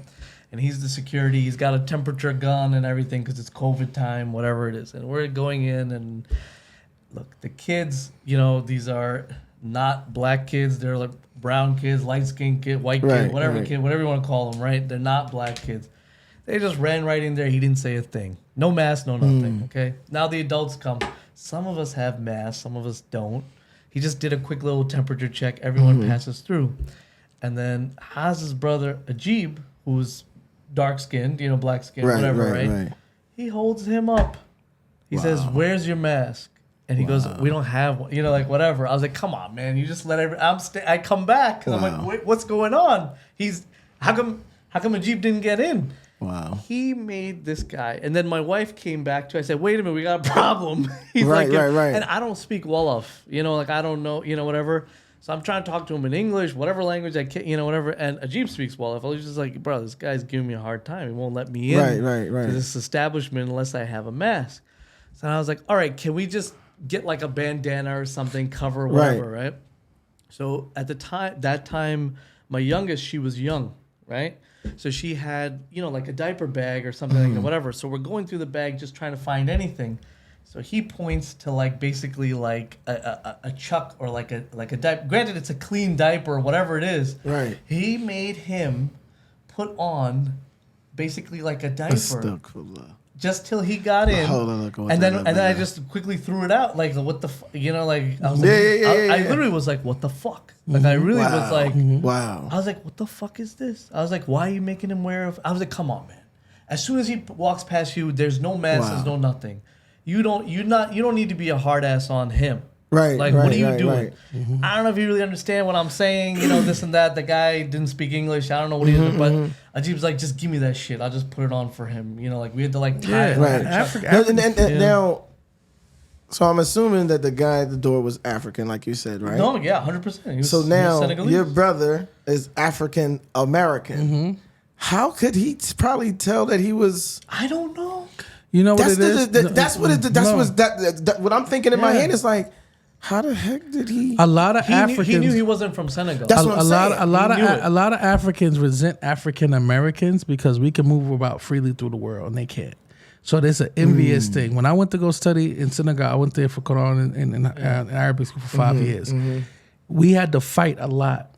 And he's the security. He's got a temperature gun and everything because it's COVID time, whatever it is. And we're going in, and look, the kids, you know, these are not black kids. They're like brown kids, light skinned kid, white Right, kid, whatever right. kid, whatever you want to call them, right? They're not black kids. They just ran right in there. He didn't say a thing. No mask, no nothing. Okay. Now the adults come. Some of us have masks. Some of us don't. He just did a quick little temperature check. Everyone passes through. And then Haz's brother, Ajib, who's dark skinned, you know, black skinned, whatever, right? He holds him up. He says, "Where's your mask?" And he goes, "We don't have one." You know, like whatever. I was like, "Come on, man! You just let I come back." 'Cause I'm like, "Wait, what's going on?" How come Ajib didn't get in? Wow. He made this guy, and then my wife came back to. I said, "Wait a minute, we got a problem." He's Right, like, right. And I don't speak Wolof, you know, like I don't know, you know, whatever. So I'm trying to talk to him in English, whatever language I can, you know, whatever. And Ajib speaks Wolof. I was just like, "Bro, this guy's giving me a hard time. He won't let me in Right. to this establishment unless I have a mask." So I was like, "All right, can we just get like a bandana or something, cover whatever, right?" So at that time, my youngest, she was young, right? So she had, you know, like a diaper bag or something like that, whatever. So we're going through the bag just trying to find anything. So he points to like basically like a chuck or like a diaper. Granted, it's a clean diaper or whatever it is. Right. He made him put on basically like a diaper just till he got in. Hold on, look, and then I just quickly threw it out. Like, what the you know, like I was like, I literally was like, what the fuck? Like I really was like, wow. I was like, what the fuck is this? I was like, why are you making him wear? I was like, come on, man. As soon as he walks past you, there's no mask, there's no nothing. You don't need to be a hard ass on him. Right. Like, right, what are you right, doing? right. I don't know if you really understand what I'm saying. You know, this and that. The guy didn't speak English. I don't know what he did, but Ajib's like, just give me that shit. I'll just put it on for him. You know, like we had to like tie it. Right. Africa. Now, so I'm assuming that the guy at the door was African, like you said, right? No, yeah, 100%. So now your brother is African American. How could he probably tell that he was? I don't know. You know what That's it is? that's what it. That's No. what I'm thinking in my Yeah. head is like, how the heck did he? A lot of Africans. He knew he wasn't from Senegal. That's what I'm saying. A lot He knew it. of Africans resent African Americans because we can move about freely through the world and they can't. So there's an envious thing. When I went to go study in Senegal, I went there for Quran in Arabic school for 5 years. We had to fight a lot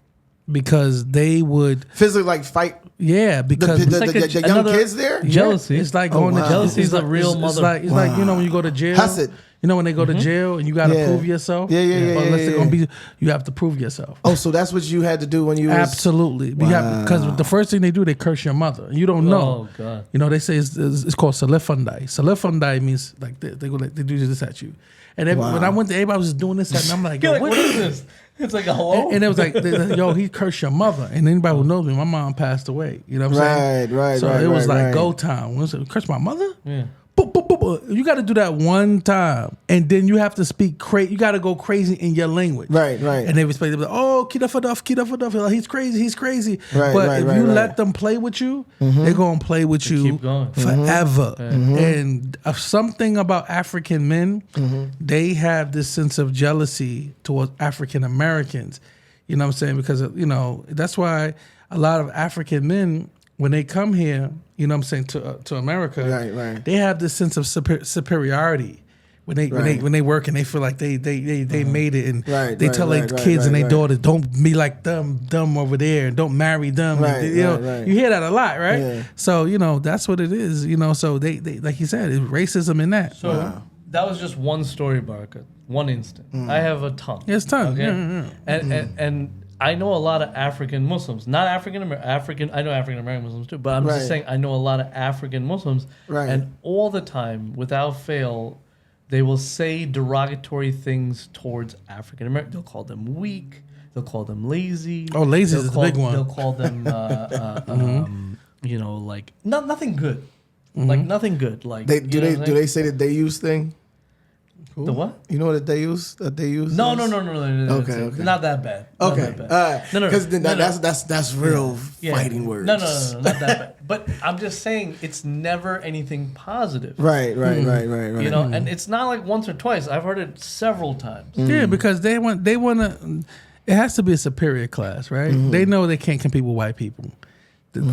because they would, Physically, like fight because the young another- kids there. Jealousy. It's like going wow. to Jealousy it's is a like- real it's mother. like you know when you go to jail. Hazard. You know when they go to jail and you got to Yeah. prove yourself. Yeah. Unless they're gonna be, you have to prove yourself. Oh, so that's what you had to do when you was Absolutely, because the first thing they do, they curse your mother. You don't know. Oh, God. You know they say it's called salifandai. Salifandai means like they go like they do this at you. And when I went to everybody was just doing this and I'm like, You're yo, like, what is this? It's like a hello. and it was like, yo, he cursed your mother. And anybody who knows me, my mom passed away. You know what I'm saying? Right. So it was like go time. When I said, curse my mother? Yeah. Boop, boop, boop, boop. You got to do that one time, and then you have to speak crazy. You got to go crazy in your language, Right. And they respect. They be like, "Oh, kidafadaf, like, he's crazy." Right, but right, if right, you right. let them play with you, they're gonna play with you keep going. forever. And something about African men, they have this sense of jealousy towards African Americans. You know what I'm saying? Because, you know, that's why a lot of African men, when they come here, you know what I'm saying, to America, Right. they have this sense of superiority. When they work and they feel like they made it, and they tell their kids and their daughters, don't be like them over there, and don't marry them. You hear that a lot, right? Yeah. So, you know, that's what it is. You know, so they like you said, it's racism in that. So that was just one story, Barakat. One instant. I have a ton. Yeah, it's ton. Okay? And I know a lot of African Muslims, not African. I know African American Muslims too, but I'm just saying I know a lot of African Muslims, and all the time, without fail, they will say derogatory things towards African American. They'll call them weak. They'll call them lazy. Oh, lazy is the big one. They'll call them, you know, like nothing good. Like nothing good. Like Do they say the they use thing? the what? You know what they use? No. Okay. Not that bad. Okay. Not that bad. No. Because that's real fighting words. No, not that bad. But I'm just saying it's never anything positive. Right. You know, and it's not like once or twice. I've heard it several times. Yeah, because they want to. It has to be a superior class, right? They know they can't compete with white people,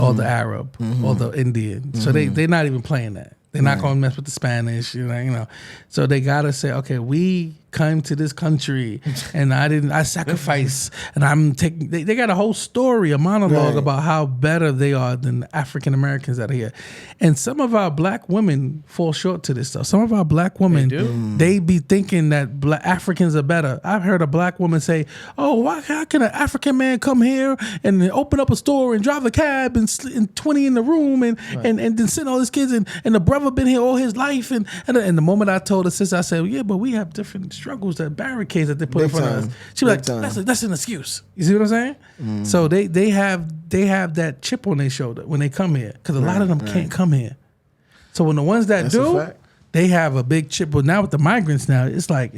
or the Arab, or the Indian. So they're not even playing that. They're not going to mess with the Spanish, you know. So they got to say, okay, we came to this country and I sacrifice and I'm taking, they got a whole story, a monologue about how better they are than the African Americans that are here. And some of our black women fall short to this stuff. Some of our black women, they be thinking that black Africans are better. I've heard a black woman say, oh, how can an African man come here and open up a store and drive a cab and 20 in the room and then send all his kids and the brother been here all his life. And the moment I told her sister, I said, well, yeah, but we have different struggles, that barricades that they put in front of us. She was like, that's an excuse. You see what I'm saying? So they have that chip on their shoulder when they come here, because a lot of them can't come here. So when the ones that do, they have a big chip. But now with the migrants now, it's like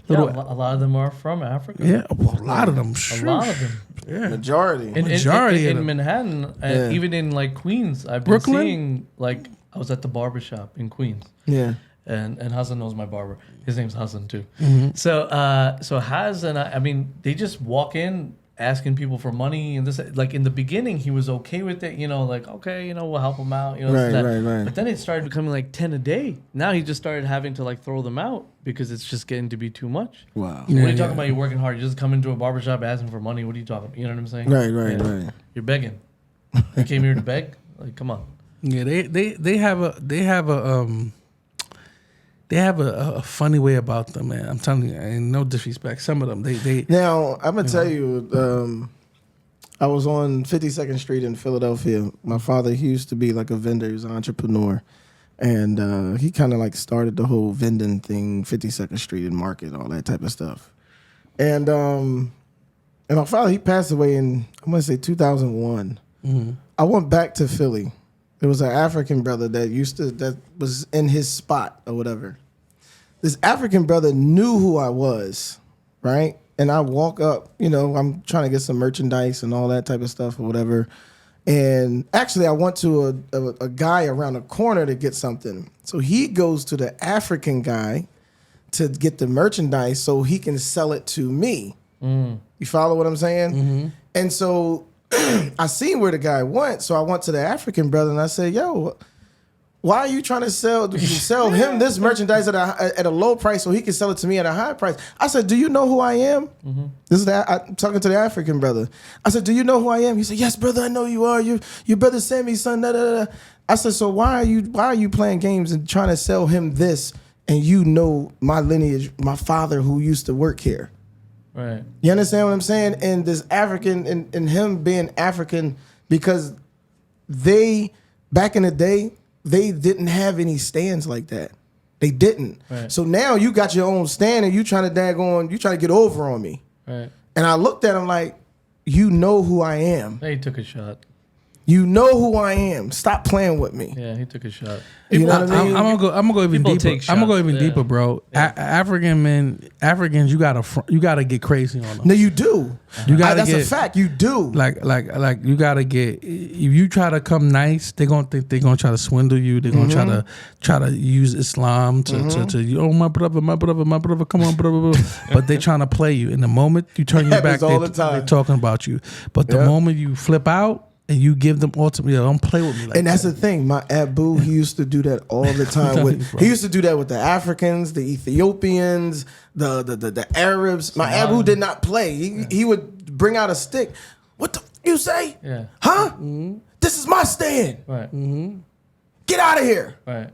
little. Yeah, a lot of them are from Africa. Yeah, well, a lot of them. A lot of them. Yeah, majority in Manhattan, and even in like Queens, I've been seeing, like, I was at the barbershop in Queens. Yeah. And Hassan knows my barber. His name's Hassan too. So Haz and I mean, they just walk in asking people for money and this. Like in the beginning, he was okay with it. You know, like, okay, you know, we'll help him out. You know, right. But then it started becoming like 10 a day. Now he just started having to like throw them out because it's just getting to be too much. Wow. What are you talking about? You're working hard. You just come into a barbershop asking for money. What are you talking about? You know what I'm saying? Right. You're begging. You came here to beg? Like, come on. Yeah, they have a funny way about them, man. I'm telling you, and no disrespect. Some of them, they. Now I'm gonna tell you, I was on 52nd Street in Philadelphia. My father, he used to be like a vendor. He was an entrepreneur, and he kind of like started the whole vending thing, 52nd Street and Market, all that type of stuff. And my father, he passed away in, I'm gonna say 2001. I went back to Philly. There was an African brother that was in his spot or whatever. This African brother knew who I was, right? And I walk up, you know, I'm trying to get some merchandise and all that type of stuff or whatever. And actually, I went to a guy around the corner to get something. So he goes to the African guy to get the merchandise so he can sell it to me. You follow what I'm saying? And so I seen where the guy went, so I went to the African brother and I said, "Yo, why are you trying to sell him this merchandise at a low price so he can sell it to me at a high price?" I said, "Do you know who I am?" This is I'm talking to the African brother. I said, "Do you know who I am?" He said, "Yes, brother, I know you are. Your brother Sammy's son." Da, da, da. I said, "So why are you playing games and trying to sell him this? And you know my lineage, my father who used to work here." Right. You understand what I'm saying? And this African, and him being African, because they, back in the day, they didn't have any stands like that. They didn't. Right. So now you got your own stand and you trying to get over on me. Right. And I looked at him like, you know who I am. He took a shot. You know who I am. Stop playing with me. Yeah, he took a shot. You know what I mean? I'm gonna go even People deeper. take I'm gonna go shots, even yeah. deeper, bro. Africans, you gotta get crazy on them. No, you do. You gotta That's get a fact. You do. like you gotta get. If you try to come nice, they're gonna think they're gonna try to swindle you. They're gonna try to use Islam to oh my brother, come on, brother. But they trying to play you. And the moment you turn your back, Happens all the time. they're talking about you. But the moment you flip out and you give them ultimately, don't play with me like And that's that. the thing. My Abu, he used to do that all the time. He used to do that with the Africans, the Ethiopians, the Arabs. My Abu did not play. He would bring out a stick. What the you say? Yeah. Huh? This is my stand. Right. Get out of here. Right.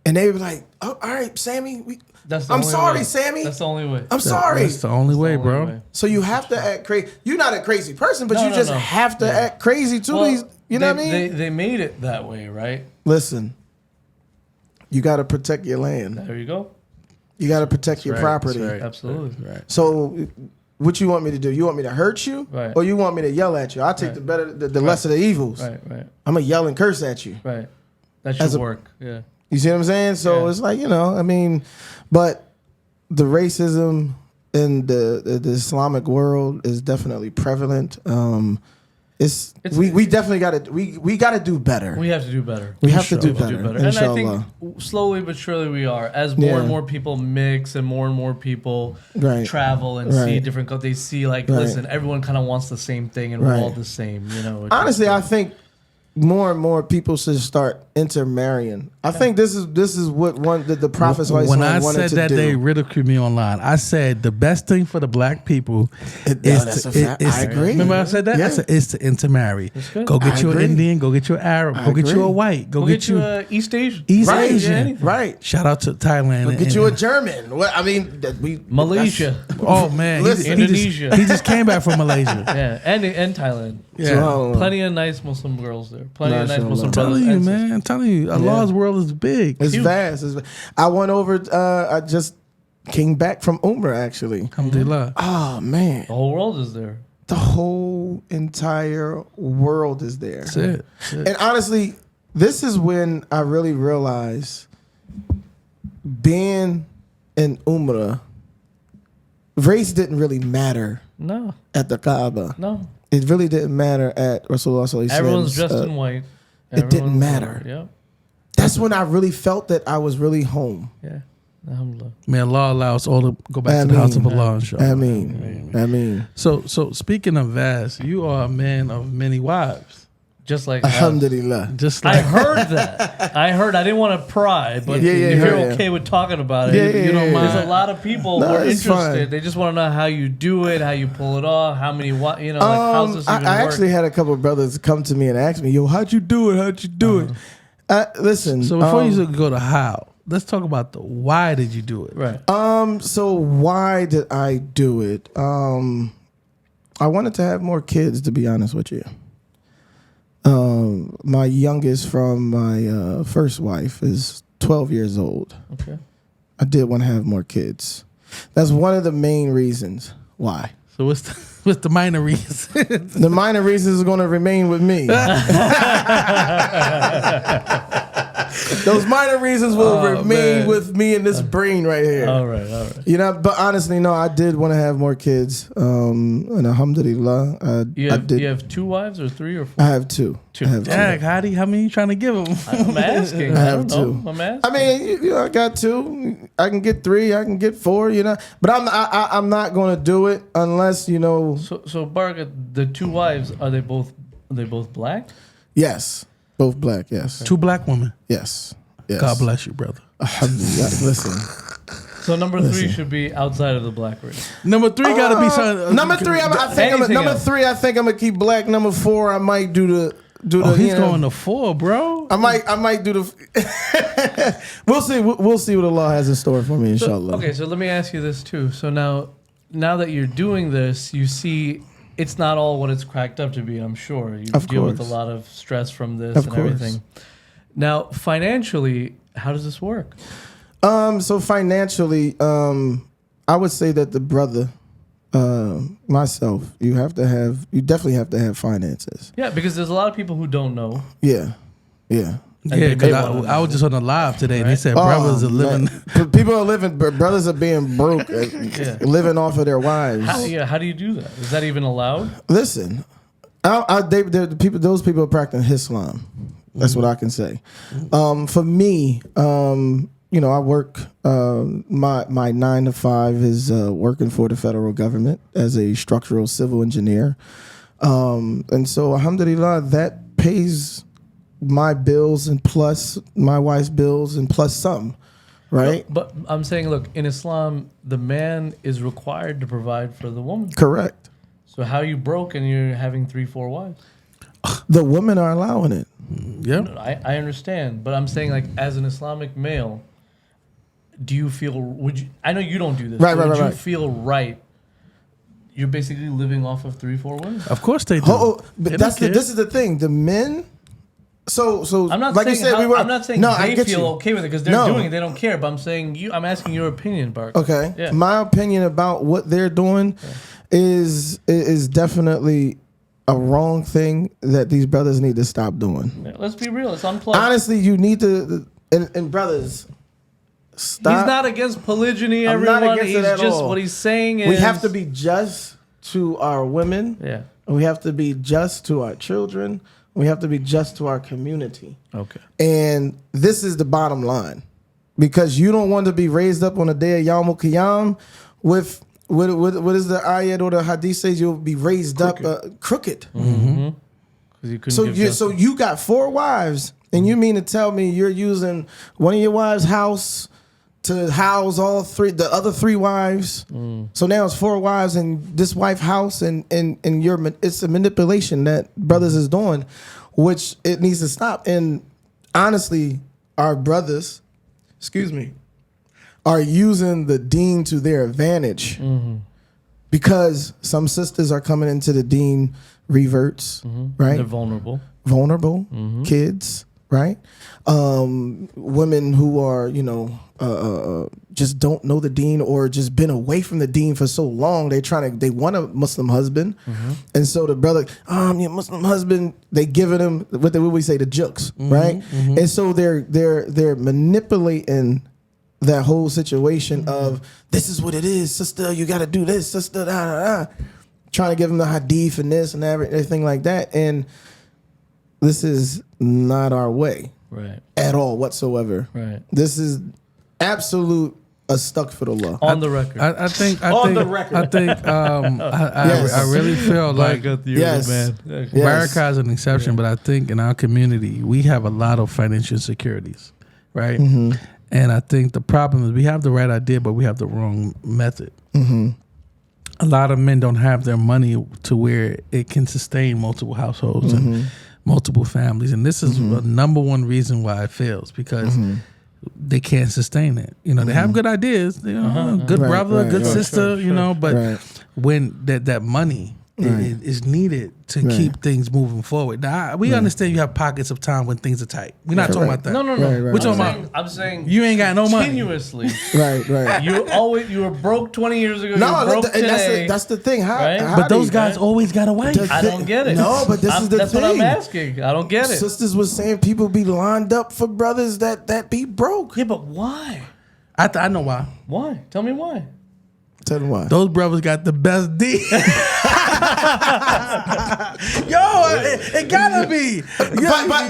And they were like, oh, all right, Sammy. That's the I'm only sorry, way. Sammy. That's the only way. I'm sorry. That's the only way, Only bro. way. So you have to act crazy. You're not a crazy person, but No, you no, just no. have to act crazy to Well, these. You know what I mean? They made it that way, right? Listen, you got to protect your land. There you go. You got to protect your right, property. that's right. Absolutely. Right. So, what you want me to do? You want me to hurt you, Right. or you want me to yell at you? I'll take the lesser of the evils. Right. Right. I'm gonna yell and curse at you. Right. That As should a- work. Yeah. You see what I'm saying? So Yeah. it's like, I mean, but the racism in the Islamic world is definitely prevalent. We definitely got to we got to do better. We have to do better. We have to do We have better. And I Inshallah. think slowly but surely we are. As more and Yeah. more people mix and more people Right. travel and see Right. different they see Right. listen, everyone kind of wants the same thing and we're Right. all the same, It's Honestly, just- I think more and more people should start intermarrying. I think this is what the prophets always When I wanted said to that, do. they ridiculed me online. I said the best thing for the black people that's a fact. I agree. Remember I said that? Yeah. I said it's to intermarry. good. Go get I you an agree. Indian. Go get you an Arab. I Go get you agree. a white. Go We'll get you East Asian. East Right. Asian. Yeah, anything. Right. Shout out to Thailand. Get and- you a German. What I mean, Malaysia. Oh man, Listen. Indonesia. He just came back from Malaysia. Yeah, and Thailand. Yeah. Plenty of nice Muslim girls there. Plenty of nice Mashallah. Muslim I'm brothers. telling you, and man. I'm telling you, Allah's world is big. It's Huge. vast. I went over. I just came back from Umrah actually. Alhamdulillah. Oh man, sisters. The whole world is there. the whole entire world is there. That's it. And honestly, this is when I really realized being in Umrah, race didn't really matter No, at the Kaaba. no. It really didn't matter at Rasulullah Sallallahu Alaihi Wasallam's, Everyone's dressed in white. it didn't Everyone's- matter. Yeah, That's when I really felt that I was really home. yeah. Alhamdulillah. May Allah allow us all to go back to the house of Ameen. Allah, inshallah. I mean, So speaking of vast, you are a man of many wives. Just like alhamdulillah. Just I like heard that. I didn't want to pry, but Yeah, if yeah, you're yeah. okay with talking about it, Yeah, if yeah, you don't yeah, mind. yeah. There's a lot of people No, who are it's interested. fine. They just want to know how you do it, how you pull it off, how many how's this I even work? actually had a couple of brothers come to me and ask me, "Yo, how'd you do it? How'd you do it?" Listen. so. Before you go to how, let's talk about the why did you do it? Right. So why did I do it? I wanted to have more kids, to be honest with you. My youngest from my first wife is 12 years old. Okay. I did want to have more kids. That's one of the main reasons why. So what's the minor reason? The minor reasons is going to remain with me. Those minor reasons will remain man. with me in this brain right here. All right. But honestly, no, I did want to have more kids. And alhamdulillah, I did. You have 2 wives or 3 or 4? I have two. Two. I have two. Jack, Hadi, how many you trying to give him? I'm asking. I I have don't know. 2. I'm asking. I mean, I got 2. I can get 3. I can get 4. But I'm not going to do it unless So Barakat, the 2 wives, are they both black? Yes, both black. Yes, 2 black women. yes. God bless you, brother. Alhamdulillah. Listen. So number 3 should be outside of the black race. Number 3 got to be something. Number 3, I think Anything number else? 3. I think I'm gonna keep black. Number 4, I might do the. Oh, he's going to 4, bro. I might do the. We'll see. We'll see what Allah has in store for me, inshallah. Okay, so let me ask you this too. So now that you're doing this, you see it's not all what it's cracked up to be. I'm sure you Of deal with a course. lot of stress from this Of and course. everything. Now, financially, how does this work? So financially, I would say that the brother myself, you definitely have to have finances. Yeah, because there's a lot of people who don't know. Yeah. Yeah, they because wanna I was just on the live today, and they Right? said brothers are living. Man. People are living. Brothers are being broke, living off of their wives. How do you do that? Is that even allowed? Listen, those people are practicing Islam. That's what I can say. For me, I work. My 9 to 5 is working for the federal government as a structural civil engineer, and so alhamdulillah, that pays my bills and plus my wife's bills and plus some, right? But I'm saying, look, in Islam, the man is required to provide for the woman. Correct. So how are you broke and you're having 3-4 wives? The women are allowing it. Yep. I understand, but I'm saying, like, as an Islamic male, do you feel? I know you don't do this. Right. Would you feel right? You're basically living off of 3-4 women. Of course they do. But They don't care. this is the thing. The men. So I'm not like saying you said, I'm not saying I they get feel you. okay with it because they're doing it. They don't care. But I'm saying I'm asking your opinion, Bart. Okay. Yeah. My opinion about what they're doing is definitely a wrong thing that these brothers need to stop doing. Yeah, let's be real. It's unplugged. Honestly, you need to and brothers stop. He's not against polygyny. I'm not Everyone. against it He's at just all. what he's saying is We have to be just to our women. Yeah. We have to be just to our children. We have to be just to our community. Okay. And this is the bottom line. Because you don't want to be raised up on the day of Yawm Qiyam with what is the ayat or the hadith says you'll be raised up crooked. Mm-hmm. You So you got 4 wives, and you mean to tell me you're using one of your wives' house to house the other 3 wives? So now it's 4 wives in this wife's house, and it's a manipulation that brothers is doing, which it needs to stop. And honestly, our brothers, are using the deen to their advantage because some sisters are coming into the deen reverts, right? They're vulnerable. Kids, right? Women who are, just don't know the deen or just been away from the deen for so long. They want a Muslim husband. And so the brother, your Muslim husband, they giving him what we say, the jokes, right? And so they're manipulating that whole situation of this is what it is, sister, you got to do this, sister, trying to give him the hadith and this and everything like that. And this is not our way, Right. at all whatsoever. Right. This is absolute astaghfirullah. On the record. I think the record. I think Yes. I really feel like Yes. man. Yes. Barakat is an exception, but I think in our community we have a lot of financial insecurities, right? And I think the problem is we have the right idea, but we have the wrong method. A lot of men don't have their money to where it can sustain multiple households and multiple families, and this is the number one reason why it fails, because they can't sustain it. They have good ideas, good brother, good sister, but when that money is needed to keep things moving forward. Now, we understand you have pockets of time when things are tight. We're not talking about that. No. Right. We're talking about I'm saying you ain't got no money. continuously. Right. You were broke 20 years ago. No, you're broke and today. that's the thing. Right? But those guys always got a wife. I don't get it. No, but this is the that's thing. what I'm asking. I don't get it. Sisters was saying people be lined up for brothers that be broke. Yeah, but why? I know why. Why? Tell me why. Tell them why. Those brothers got the best D. It gotta be.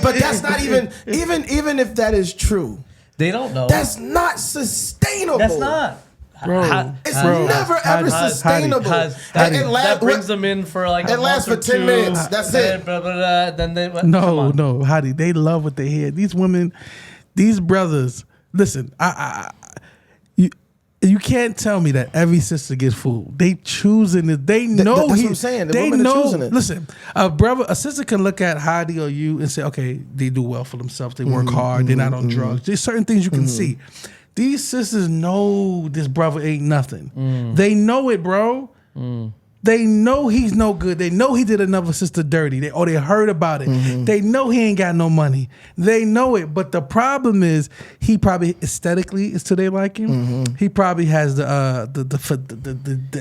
But that's not even if that is true. They don't know. That's not sustainable. That's not. Bro, It's never ever sustainable. That brings them in for like a It lasts month for or 10 two, minutes. That's it. Then they come No, on. Hadi, they love what they hear. These women, these brothers. Listen, you can't tell me that every sister gets food. They choosing it. They know. That's what I'm saying. The they women are know. choosing it. Listen, a sister can look at Hadi or you and say, okay, they do well for themselves. They work hard. They're not on drugs. There's certain things you can see. These sisters know this brother ain't nothing. They know it, bro. They know he's no good. They know he did another sister dirty. They heard about it. They know he ain't got no money. They know it. But the problem is he probably aesthetically is to their liking. He probably has the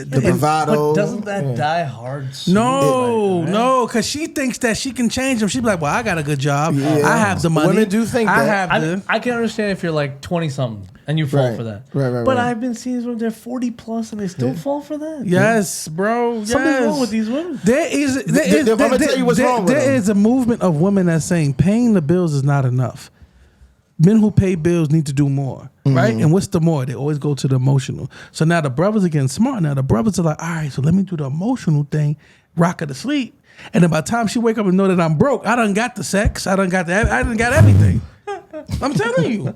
bravado. But doesn't that die hard? No, because she thinks that she can change him. She'd be like, well, I got a good job. Yeah. I have the money. Women do think that. I can understand if you're like 20-something and you fall for that. Right. But I've been seeing when they're 40 plus and they still fall for that. Yes, bro. Yes. Something's wrong with these women. I'm gonna tell you what's wrong with them. There is a movement of women that's saying paying the bills is not enough. Men who pay bills need to do more, right? And what's the more? They always go to the emotional. So now the brothers are getting smart. Now the brothers are like, all right, so let me do the emotional thing, rock her to sleep. And then by the time she wake up and know that I'm broke, I done got the sex, I done got everything. I'm telling you.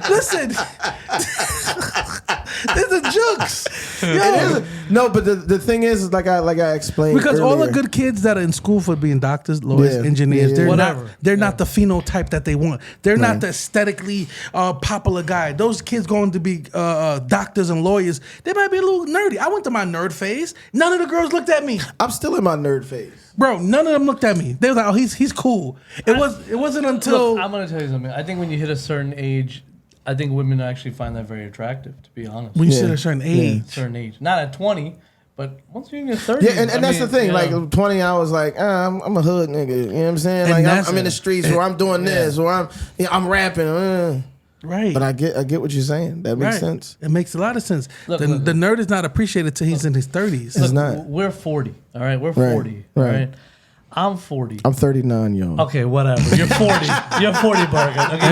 Listen. There's a jokes. No, but the thing is like I explained because earlier. all the good kids that are in school for being doctors, lawyers, engineers, they're not the phenotype that they want. They're not the aesthetically popular guy. Those kids going to be doctors and lawyers. They might be a little nerdy. I went to my nerd phase. None of the girls looked at me. I'm still in my nerd phase. Bro, none of them looked at me. They were like, "Oh, he's cool." It wasn't until Look, I'm gonna tell you something. I think when you hit a certain age, I think women actually find that very attractive. To be honest, when you hit a certain age, certain age, not at 20, but once you're in your 30s. Yeah, and that's the thing. Like 20, I was like, I'm a hood nigga. You know what I'm saying? Like I'm in the streets where I'm doing this, or I'm rapping. Right. But I get what you're saying. That makes sense. It makes a lot of sense. The nerd is not appreciated till he's in his 30s. It's not. We're 40. All right, we're 40. All right. I'm 40. I'm 39, yo. Okay, whatever. You're 40. You're 40, Barakat. Okay,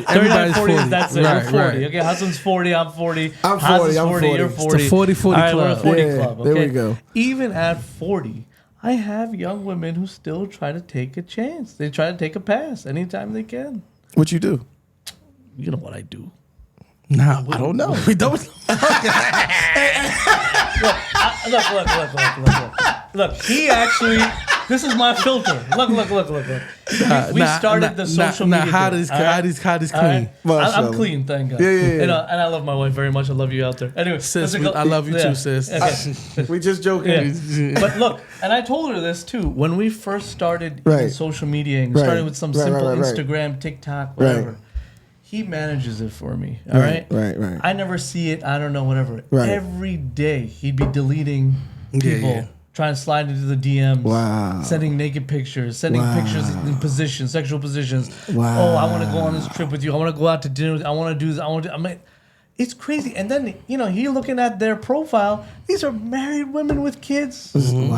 everybody's 40. That's it. Right, You're 40. right. Okay, Husband's 40. I'm 40. I'm 40. Husband's I'm 40. You're 40. It's a 40-40 All right, club. we're a 40 Yeah, club. Okay? there we go. Even at 40, I have young women who still try to take a chance. They try to take a pass anytime they can. What you do? You know what I do. Nah, I don't know. We don't. Look. He actually. This is my filter. Look. We started the social media. Hadi's clean. I'm clean, thank God. Yeah. And I love my wife very much. I love you out there. Anyway, Sis, I love you too, sis. Okay. We just joking. Yeah. But look, and I told her this too. When we first started in social media, started with some simple Instagram, TikTok, whatever. He manages it for me. All right. Right. I never see it. I don't know. Whatever. Right. Every day he'd be deleting people, trying to slide into the DMs. Wow. Sending naked pictures. Sending pictures in positions, sexual positions. Wow. Oh, I want to go on this trip with you. I want to go out to dinner. I want to do this. I mean, it's crazy. And then he looking at their profile. These are married women with kids,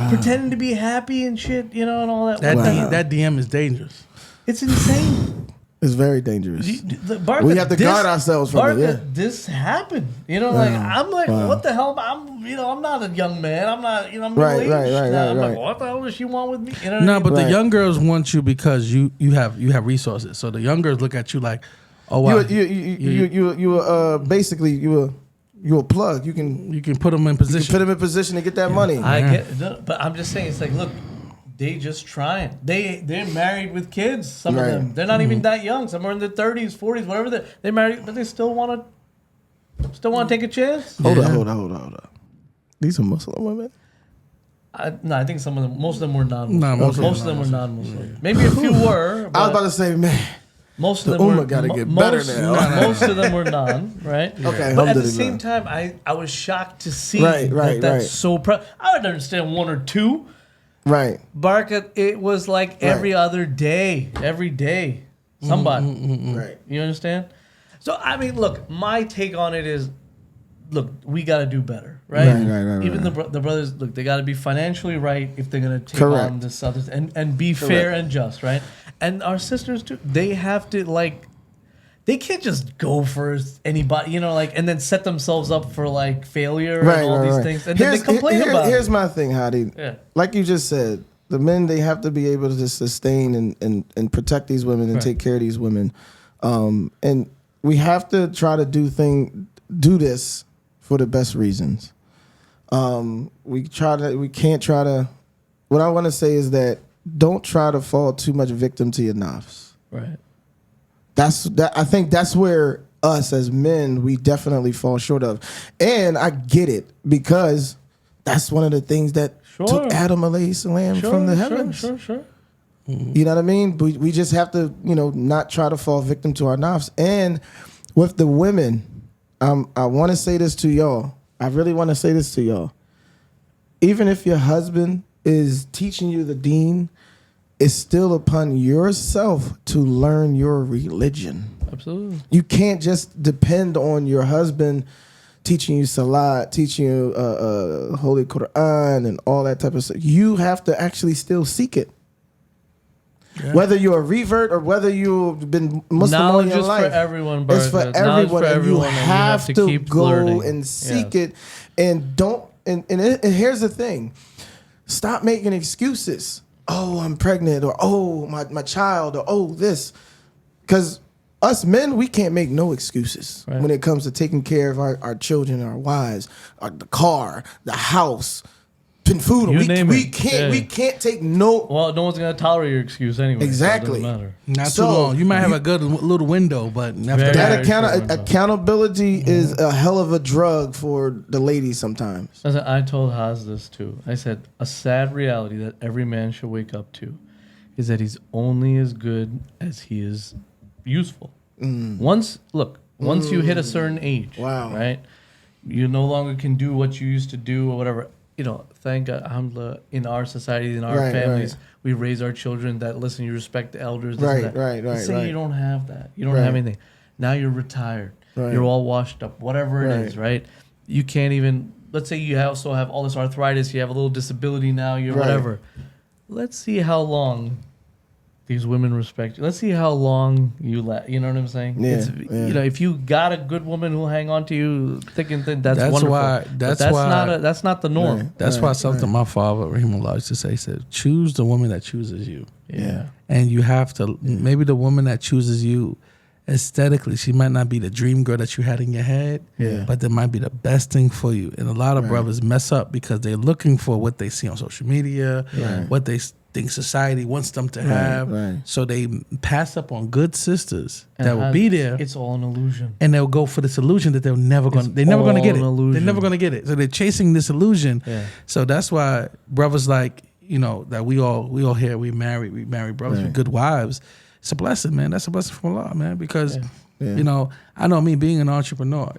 pretending to be happy and shit. And all that. That DM is dangerous. It's insane. It's very dangerous. Barakat, we have to guard ourselves from it. Yeah. This happened. I'm like, what the hell? I'm not a young man. I'm not. I'm middle-aged. I'm like, what the hell does she want with me? You know what I mean? But the young girls want you because you have resources. So the young girls look at you like, oh wow, you basically you a plug. You can put them in position. You can put them in position to get that money. I get, but I'm just saying, it's like, look. They just trying. They're married with kids. Some of them. They're not even that young. Some are in their 30s, 40s, whatever. They're married, but they still want to take a chance. Hold on. These are Muslim women. I think some of them. Most of them were non-Muslim. No, most of them were non-Muslim. Maybe a few were. I was about to say, man. Most of them were. Gotta get better now. Most of them were non, right? Okay. But at the same time, I was shocked to see that's so. I would understand one or two. Right. Barakat, it was like every other day. Somebody. Right. You understand? So, I mean, look, my take on it is, look, we got to do better, right? Right. Even the brothers, look, they got to be financially right if they're going to take on this other, and be fair and just, right? And our sisters, too, they have to, they can't just go for anybody, and then set themselves up for failure and all these things, and then they complain about it. Here's my thing, Hadi. Yeah. Like you just said, the men, they have to be able to sustain and protect these women and take care of these women, and we have to try to do this for the best reasons. We can't try to. What I want to say is that don't try to fall too much victim to your nafs. Right. I think that's where us as men, we definitely fall short of. And I get it because That's one of the things that Sure. took Adam alayhi salam from the heavens. Sure. You know what I mean? We just have to, not try to fall victim to our knobs. And with the women, I want to say this to y'all. I really want to say this to y'all. Even if your husband is teaching you the deen, it's still upon yourself to learn your religion. Absolutely. You can't just depend on your husband teaching you salat, teaching you Holy Quran and all that type of stuff. You have to actually still seek it. Yeah. Whether you're a revert or whether you've been Muslim all your life. Knowledge is for everyone, It's for everyone. And you have to keep go learning. and seek it. And don't. And here's the thing. Stop making excuses. Oh, I'm pregnant, or oh, my child, or oh, this. Because us men, we can't make no excuses when it comes to taking care of our children, our wives, the car, the house, food. We can't take no. Well, no one's gonna tolerate your excuse anyway. Exactly. So it doesn't matter. Not too long. You might have a good little window, but after that accountability is a hell of a drug for the ladies sometimes. I told Haz this too. I said a sad reality that every man should wake up to is that he's only as good as he is useful. Once you hit a certain age, right, you no longer can do what you used to do or whatever. Thank God, alhamdulillah, in our society, in our families, we raise our children that listen, you respect the elders. Let's say you don't have that. You don't have anything. Now you're retired. You're all washed up, whatever it is, right? You can't even, let's say you also have all this arthritis, you have a little disability now, you're whatever. Let's see how long these women respect you. Let's see how long you let. You know what I'm saying? Yeah, if you got a good woman who'll hang on to you thick and thin, that's wonderful. That's not the norm. That's why something my father Rahimullah used to say. He said, "Choose the woman that chooses you." Yeah, and you have to. Maybe the woman that chooses you, aesthetically, she might not be the dream girl that you had in your head. But that might be the best thing for you. And a lot of brothers mess up because they're looking for what they see on social media, what they think society wants them to have. So they pass up on good sisters that will be there. It's all an illusion. And they'll go for this illusion that they're never going to get it. They're never going to get it. So they're chasing this illusion. So that's why brothers that we all here, we marry brothers with good wives. It's a blessing, man. That's a blessing from Allah, man. Because I know me being an entrepreneur,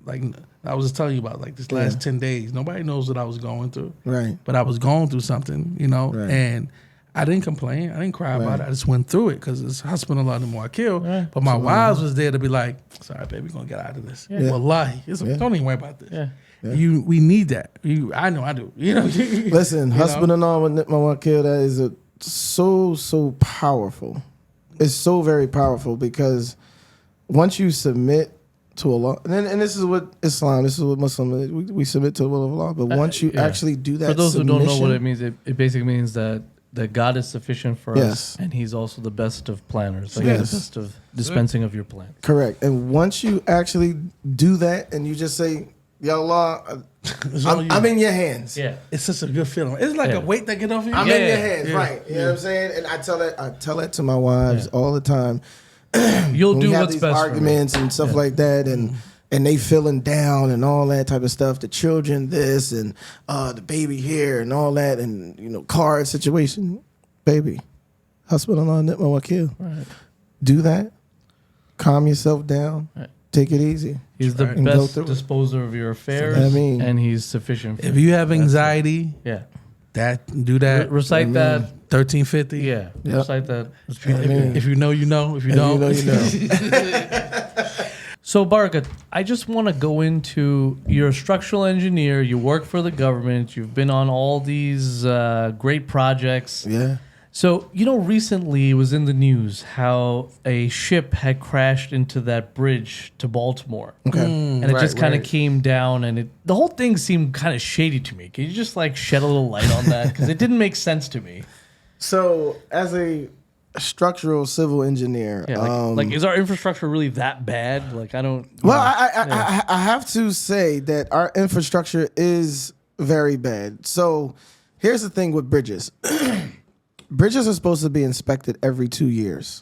like I was just telling you about this last 10 days. Nobody knows what I was going through. Right. But I was going through something, and I didn't complain. I didn't cry about it. I just went through it because it's husband a lot more I kill. But my wives was there to be like, sorry, baby, we're going to get out of this. Wallahi. Don't even worry about this. We need that. I know I do. Listen, husband and all with my kill, that is so powerful. It's so very powerful because once you submit to Allah, and this is what Islam, this is what Muslim, we submit to the will of Allah. But once you actually do that, for those who don't know what it means, it basically means that God is sufficient for us, and He's also the best of planners, the best of dispensing of your plans. Correct. And once you actually do that, and you just say, Ya Allah, I'm in your hands. Yeah, it's just a good feeling. It's like a weight that get off you. I'm in your hands, right? You know what I'm saying? And I tell that to my wives all the time. You'll do what's best. Arguments and stuff like that, and they feeling down and all that type of stuff. The children, this and the baby here and all that, and car situation, baby, husband on nitma wakil. Right. Do that. Calm yourself down. Right. Take it easy. He's the best disposer of your affairs, and He's sufficient. If you have anxiety, do that. Recite that 1350. Yeah, recite that. If you know, you know. If you don't, you know. So Barakat, I just want to go into, you're a structural engineer. You work for the government. You've been on all these great projects. Yeah. So, recently it was in the news how a ship had crashed into that bridge to Baltimore. Okay. And it just kind of came down, and the whole thing seemed kind of shady to me. Can you just shed a little light on that? Because it didn't make sense to me. So, as a structural civil engineer, is our infrastructure really that bad? I don't. Well, I have to say that our infrastructure is very bad. So, here's the thing with bridges. Bridges are supposed to be inspected every 2 years.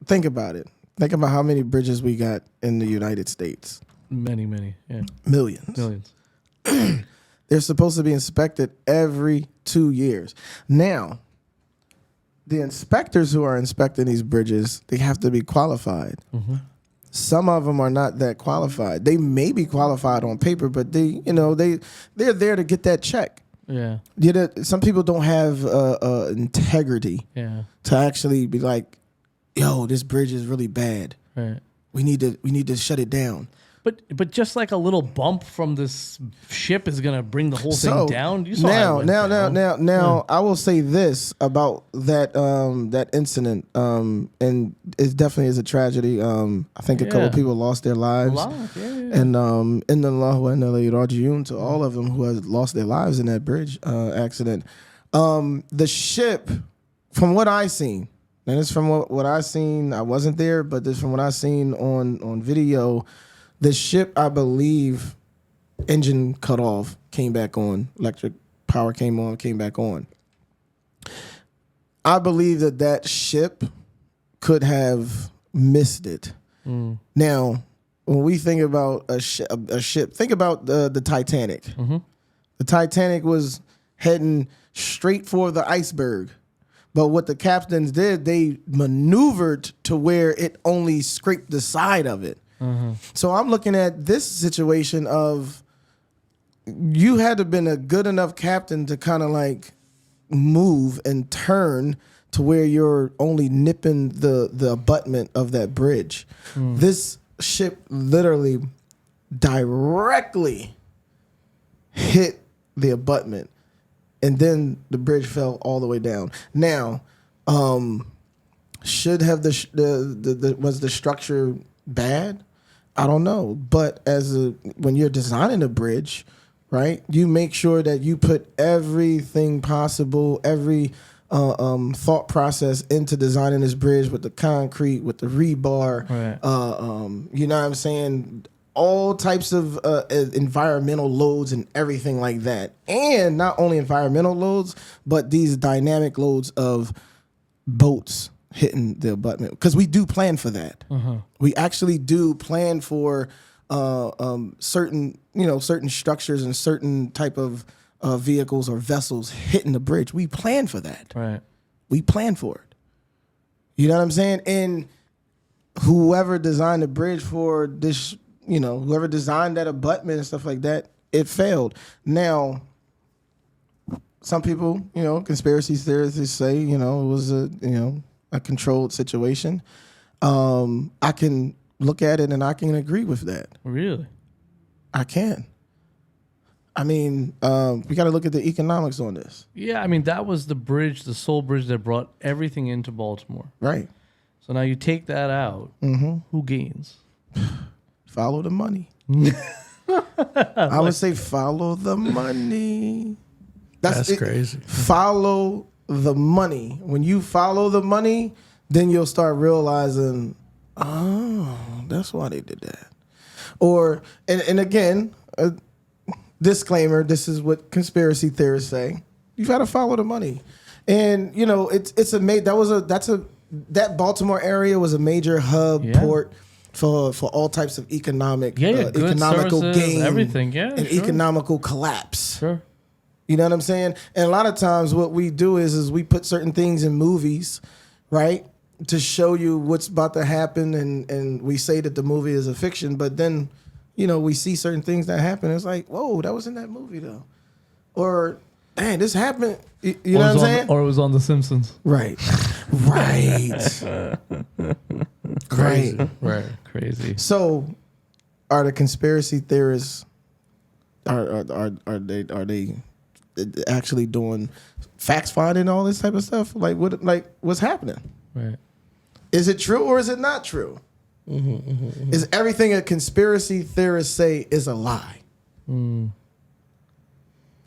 Think about it. Think about how many bridges we got in the United States. Many, yeah. Millions. They're supposed to be inspected every 2 years. Now, the inspectors who are inspecting these bridges, they have to be qualified. Some of them are not that qualified. They may be qualified on paper, but they're there to get that check. Yeah. Some people don't have integrity Yeah. to actually be like, yo, this bridge is really bad. Right. We need to shut it down. But just like a little bump from this ship is gonna bring the whole So thing down. You saw how it went down. now, I will say this about that incident, and it definitely is a tragedy. I think a couple Yeah. of people lost their lives, Yeah. and inna Allahu wa inna ilayhi raji'un to all of them who have lost their lives in that bridge accident. The ship, from what I seen, and it's from what I seen. I wasn't there, but this from what I seen on video. The ship, I believe, engine cut off, came back on. Electric power came on, came back on. I believe that ship could have missed it. Now, when we think about a ship, think about the Titanic. The Titanic was heading straight for the iceberg. But what the captains did, they maneuvered to where it only scraped the side of it. So I'm looking at this situation of you had to have been a good enough captain to kind of like move and turn to where you're only nipping the abutment of that bridge. This ship literally directly hit the abutment, and then the bridge fell all the way down. Now, should have was the structure bad? I don't know, but when you're designing a bridge, right, you make sure that you put everything possible, every thought process into designing this bridge with the concrete, with the rebar, Right. you know what I'm saying? All types of environmental loads and everything like that. And not only environmental loads, but these dynamic loads of boats hitting the abutment, because we do plan for that. We actually do plan for certain structures and certain type of vehicles or vessels hitting the bridge. We plan for that. Right. We plan for it. You know what I'm saying? And whoever designed the bridge for this, whoever designed that abutment and stuff like that, it failed. Now, some people, conspiracy theorists say, it was a controlled situation. I can look at it and I can agree with that. Really? I can. I mean, we got to look at the economics on this. Yeah, I mean, that was the bridge, the sole bridge that brought everything into Baltimore. Right. So now you take that out, who gains? Follow the money. I would say follow the money. That's crazy. Follow the money. When you follow the money, then you'll start realizing, oh, that's why they did that. Or, and again, disclaimer, this is what conspiracy theorists say. You got to follow the money. And, that Baltimore area was a major hub port for all types of economical services, gain, everything, and sure. economical collapse. Sure. You know what I'm saying? And a lot of times what we do is we put certain things in movies, right, to show you what's about to happen, and we say that the movie is a fiction, but then, we see certain things that happen. It's like, whoa, that was in that movie though. Or, dang, this happened. You know what I'm saying? Or it was on The Simpsons. Right. Right. Crazy. So, are the conspiracy theorists are they actually doing facts finding, all this type of stuff? What's happening? Right. Is it true or is it not true? Is everything a conspiracy theorist say is a lie?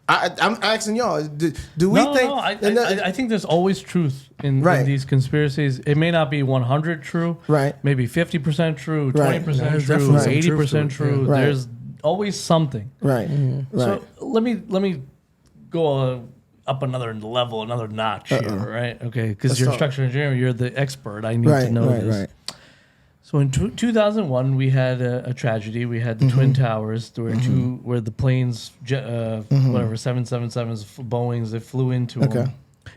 I'm asking y'all. Do we think? No, I think there's always truth in these conspiracies. It may not be 100 true. Right. Maybe 50% true, 20% There's true, definitely 80% true. Right. There's always something. Right. So let me go up another level, another notch here, right? Okay, because you're a structural engineer, you're the expert. I need to know this. Right. So in 2001, we had a tragedy. We had the Twin Towers. There were where the planes, whatever, 777s, Boeings, they flew into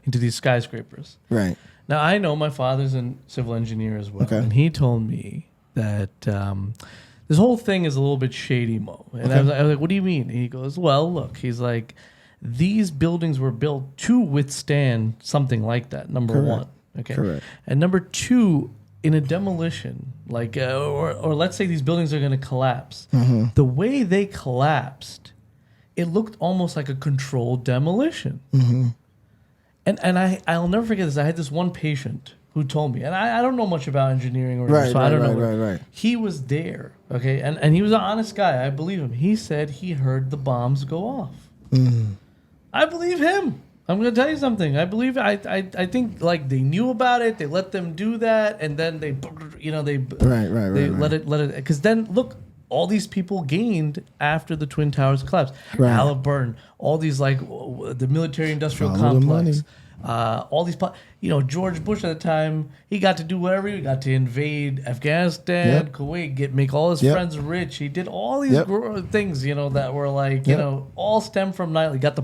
these skyscrapers. Right. Now, I know my father's a civil engineer as well. Okay. And he told me that this whole thing is a little bit shady, Mo. And I was like, what do you mean? And he goes, well, look, he's like, these buildings were built to withstand something like that, number one. Okay. Correct. And number two, in a demolition, like, or let's say these buildings are going to collapse, the way they collapsed, it looked almost like a controlled demolition. And I'll never forget this. I had this one patient who told me, and I don't know much about engineering or so I don't know. Right. He was there, okay, and he was an honest guy. I believe him. He said he heard the bombs go off. I believe him. I'm going to tell you something. I believe I think like they knew about it. They let them do that, and then they let it because then look, all these people gained after the Twin Towers collapsed. Right. Halliburton, all these like the military-industrial complex, all these George Bush at the time, he got to do whatever. He got to invade Afghanistan, Kuwait, make all his friends rich. He did all these things, that were like, all stem from Nile. He got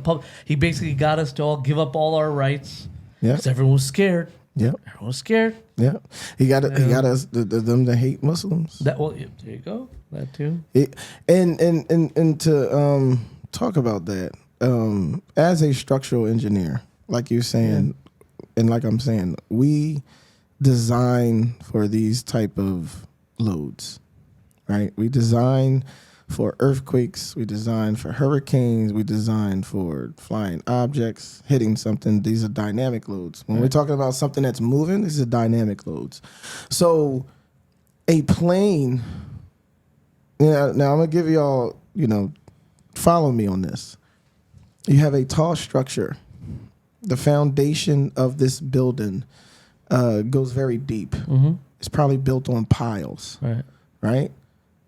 he basically got us to all give up all our rights because everyone was scared. Everyone was scared. He got us them to hate Muslims. There you go. That too. And to talk about that, as a structural engineer, like you're saying, and like I'm saying, we design for these type of loads, right? We design for earthquakes, we design for hurricanes, we design for flying objects, hitting something. These are dynamic loads. When we're talking about something that's moving, these are dynamic loads. So a plane, now I'm going to give y'all, follow me on this. You have a tall structure. The foundation of this building goes very deep. It's probably built on piles, right?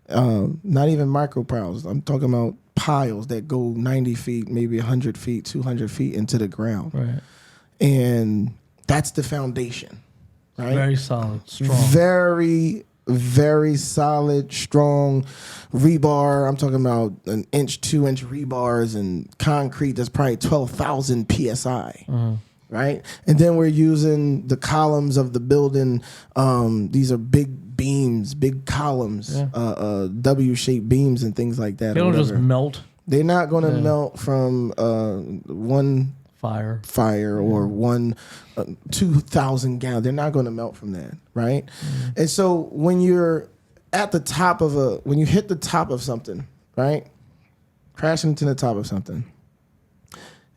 Not even micro piles. I'm talking about piles that go 90 feet, maybe 100 feet, 200 feet into the ground. Right. And that's the foundation, right? Very solid, strong. Very, very solid, strong rebar. I'm talking about 2-inch rebars and concrete that's probably 12,000 PSI. Right? And then we're using the columns of the building. These are big beams, big columns, W-shaped beams and things like that. They don't just melt. They're not going to melt from one fire or one 2,000 gallons. They're not going to melt from that, right? And so when you're at the top of when you hit the top of something, right? Crashing into the top of something.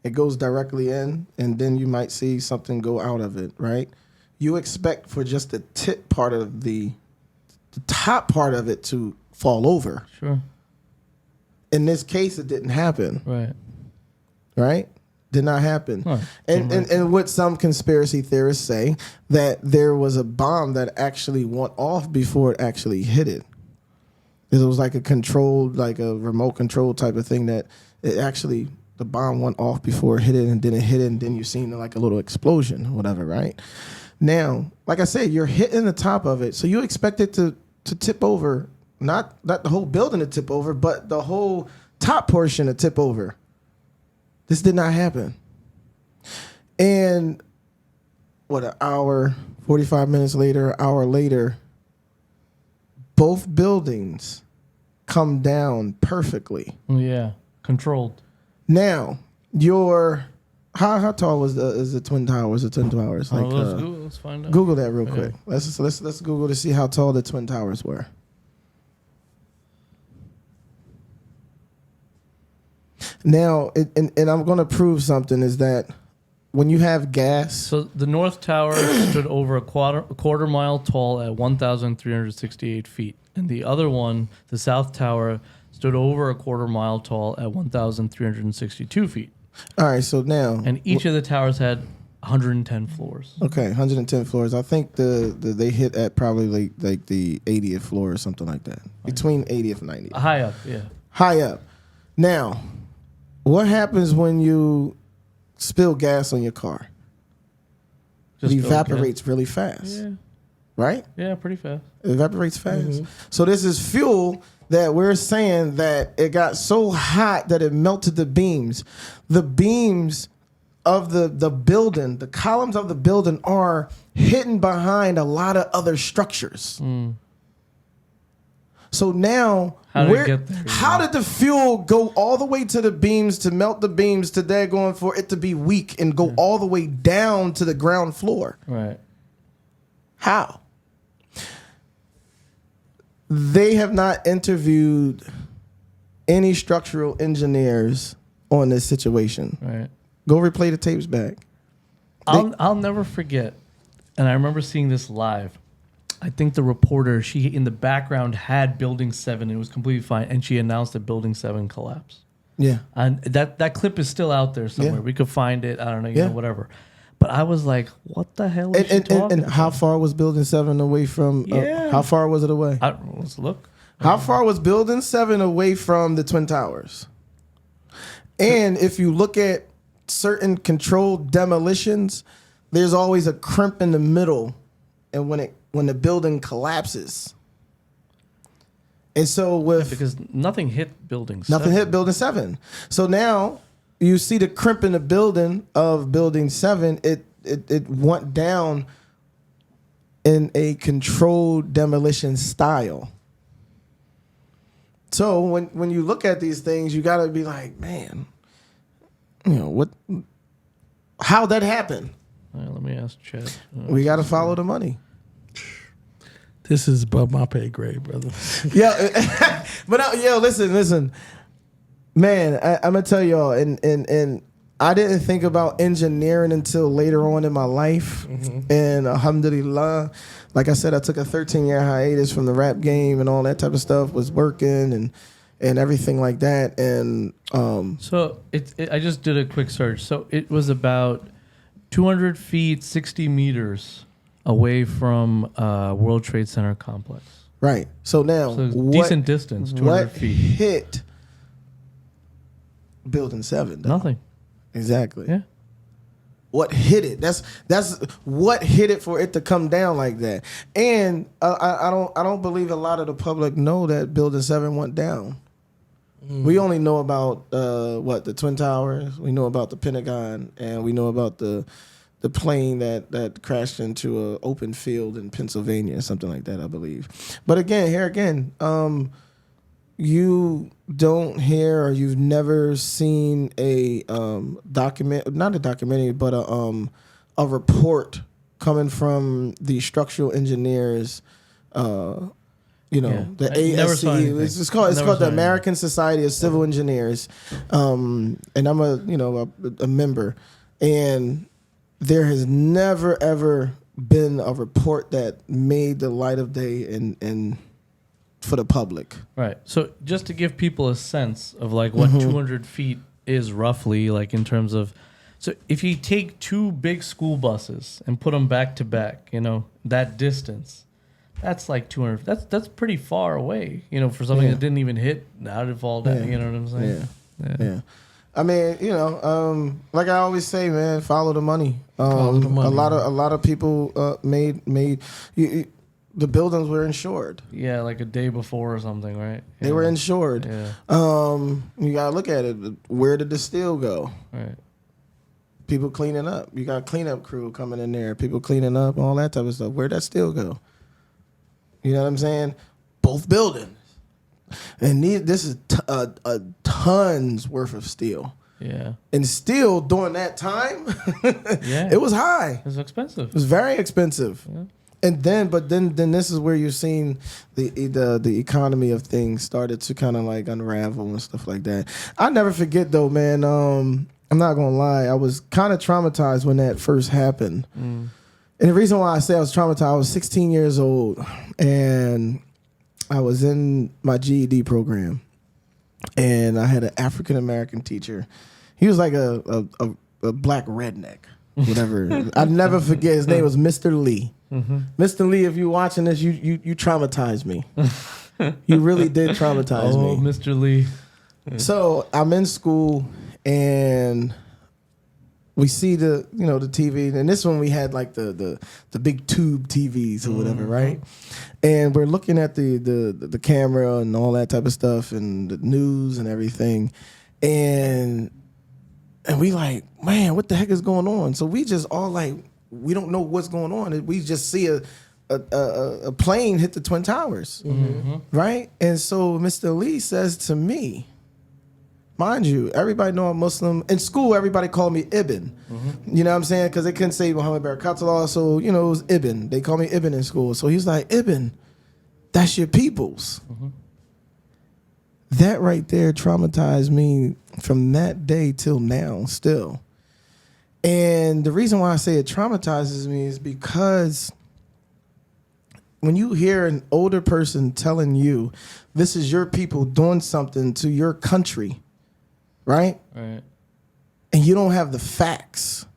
It goes directly in, and then you might see something go out of it, right? You expect for just the tip part of the top part of it to fall over. Sure. In this case, it didn't happen. Right. Did not happen. And what some conspiracy theorists say, that there was a bomb that actually went off before it actually hit it. It was like a controlled, like a remote control type of thing that it actually... The bomb went off before it hit it, and then it hit it, and then you seen like a little explosion or whatever, right? Now, like I said, you're hitting the top of it, so you expect it to tip over, not the whole building to tip over, but the whole top portion to tip over. This did not happen. And an hour, 45 minutes later, an hour later, both buildings come down perfectly. Yeah, controlled. Now, how tall is the Twin Towers? The Twin Towers, like let's find out. Google that real quick. Let's Google to see how tall the Twin Towers were. Now, and I'm going to prove something is that when you have gas, so the North Tower stood over a quarter mile tall at 1,368 feet, and the other one, the South Tower, stood over a quarter mile tall at 1,362 feet. All right, so now... And each of the towers had 110 floors. Okay, 110 floors. I think they hit at probably like the 80th floor or something like that. Between 80th and 90th. High up, yeah. High up. Now, what happens when you spill gas on your car? It evaporates really fast. Yeah. right? Yeah, pretty fast. It evaporates fast. So this is fuel that we're saying that it got so hot that it melted the beams. The beams of the building, the columns of the building are hidden behind a lot of other structures. So now, How did it get there, how did the fuel go all the way to the beams to melt the beams to there going for it to be weak and go all the way down to the ground floor? Right. How? They have not interviewed any structural engineers on this situation. Right. Go replay the tapes back. I'll never forget, and I remember seeing this live. I think the reporter, she in the background had Building 7. It was completely fine, and she announced that Building 7 collapsed. Yeah. And that clip is still out there somewhere. Yeah. We could find it. I don't know, Yeah. whatever. But I was like, what the hell is she talking and how far was Building 7 away from? Yeah. How far was it away? Let's look. How far was Building 7 away from the Twin Towers? And if you look at certain controlled demolitions, there's always a crimp in the middle, and when the building collapses. And so Because nothing hit Building 7. nothing hit Building 7. So now you see the crimp in the building of Building 7. It went down in a controlled demolition style. So when you look at these things, you got to be like, man, how that happened? All right, let me ask Chad. We got to follow the money. This is above my pay grade, brother. Yeah, but listen, man. I'm gonna tell y'all, and I didn't think about engineering until later on in my life. And alhamdulillah, like I said, I took a 13-year hiatus from the rap game and all that type of stuff. Was working and everything like that. And So I just did a quick search. So it was about 200 feet, 60 meters away from World Trade Center complex. right. So now, So decent distance, 200 what feet. hit Building 7? though? Nothing. Exactly. Yeah. What hit it? That's what hit it for it to come down like that. And I don't believe a lot of the public know that Building 7 went down. We only know about the Twin Towers. We know about the Pentagon, and we know about the plane that crashed into an open field in Pennsylvania, something like that, I believe. But again, you don't hear or you've never seen a not a documentary, but a report coming from the structural engineers. The never saw ASCE. anything. It's called Never the saw American Society of Civil Engineers, and I'm a member, and there has never ever been a report that made the light of day and for the public. Right. So just to give people a sense of like what 200 feet is roughly, like in terms of, so if you take two big school buses and put them back to back, that distance, that's like 200. That's pretty far away, for something that didn't even hit. How did it fall down? Yeah. You know what I'm saying? Yeah. I mean, like I always say, man, follow the money. Follow the money. A lot of people made the buildings were insured. Yeah, like a day before or something, right? They were insured. Yeah. You gotta look at it. Where did the steel go? Right. People cleaning up. You got a cleanup crew coming in there. People cleaning up, all that type of stuff. Where'd that steel go? You know what I'm saying? Both buildings. And this is a tons worth of steel. Yeah. And steel during that time, Yeah. it was high. It's expensive. It was very expensive. Yeah. And then this is where you're seeing the economy of things started to kind of like unravel and stuff like that. I never forget though, man. I'm not gonna lie, I was kind of traumatized when that first happened. And the reason why I say I was traumatized, I was 16 years old and I was in my GED program, and I had an African American teacher. He was like a black redneck, whatever. I'd never forget. His name was Mr. Lee. Mr. Lee, if you're watching this, you traumatized me. You really did traumatize me. Mr. Lee. So I'm in school, and we see the the TV, and this one we had like the big tube TVs or whatever, right? And we're looking at the camera and all that type of stuff and the news and everything, and we like, man, what the heck is going on? So we just all like, we don't know what's going on. We just see a plane hit the Twin Towers, right? And so Mr. Lee says to me, mind you, everybody know I'm Muslim. In school, everybody called me Ibn. You know what I'm saying? Because they couldn't say Muhammad Barakat Salaam, so it was Ibn. They call me Ibn in school. So he's like, Ibn, that's your peoples. That right there traumatized me from that day till now still. And the reason why I say it traumatizes me is because when you hear an older person telling you this is your people doing something to your country, right? Right. And you don't have the facts.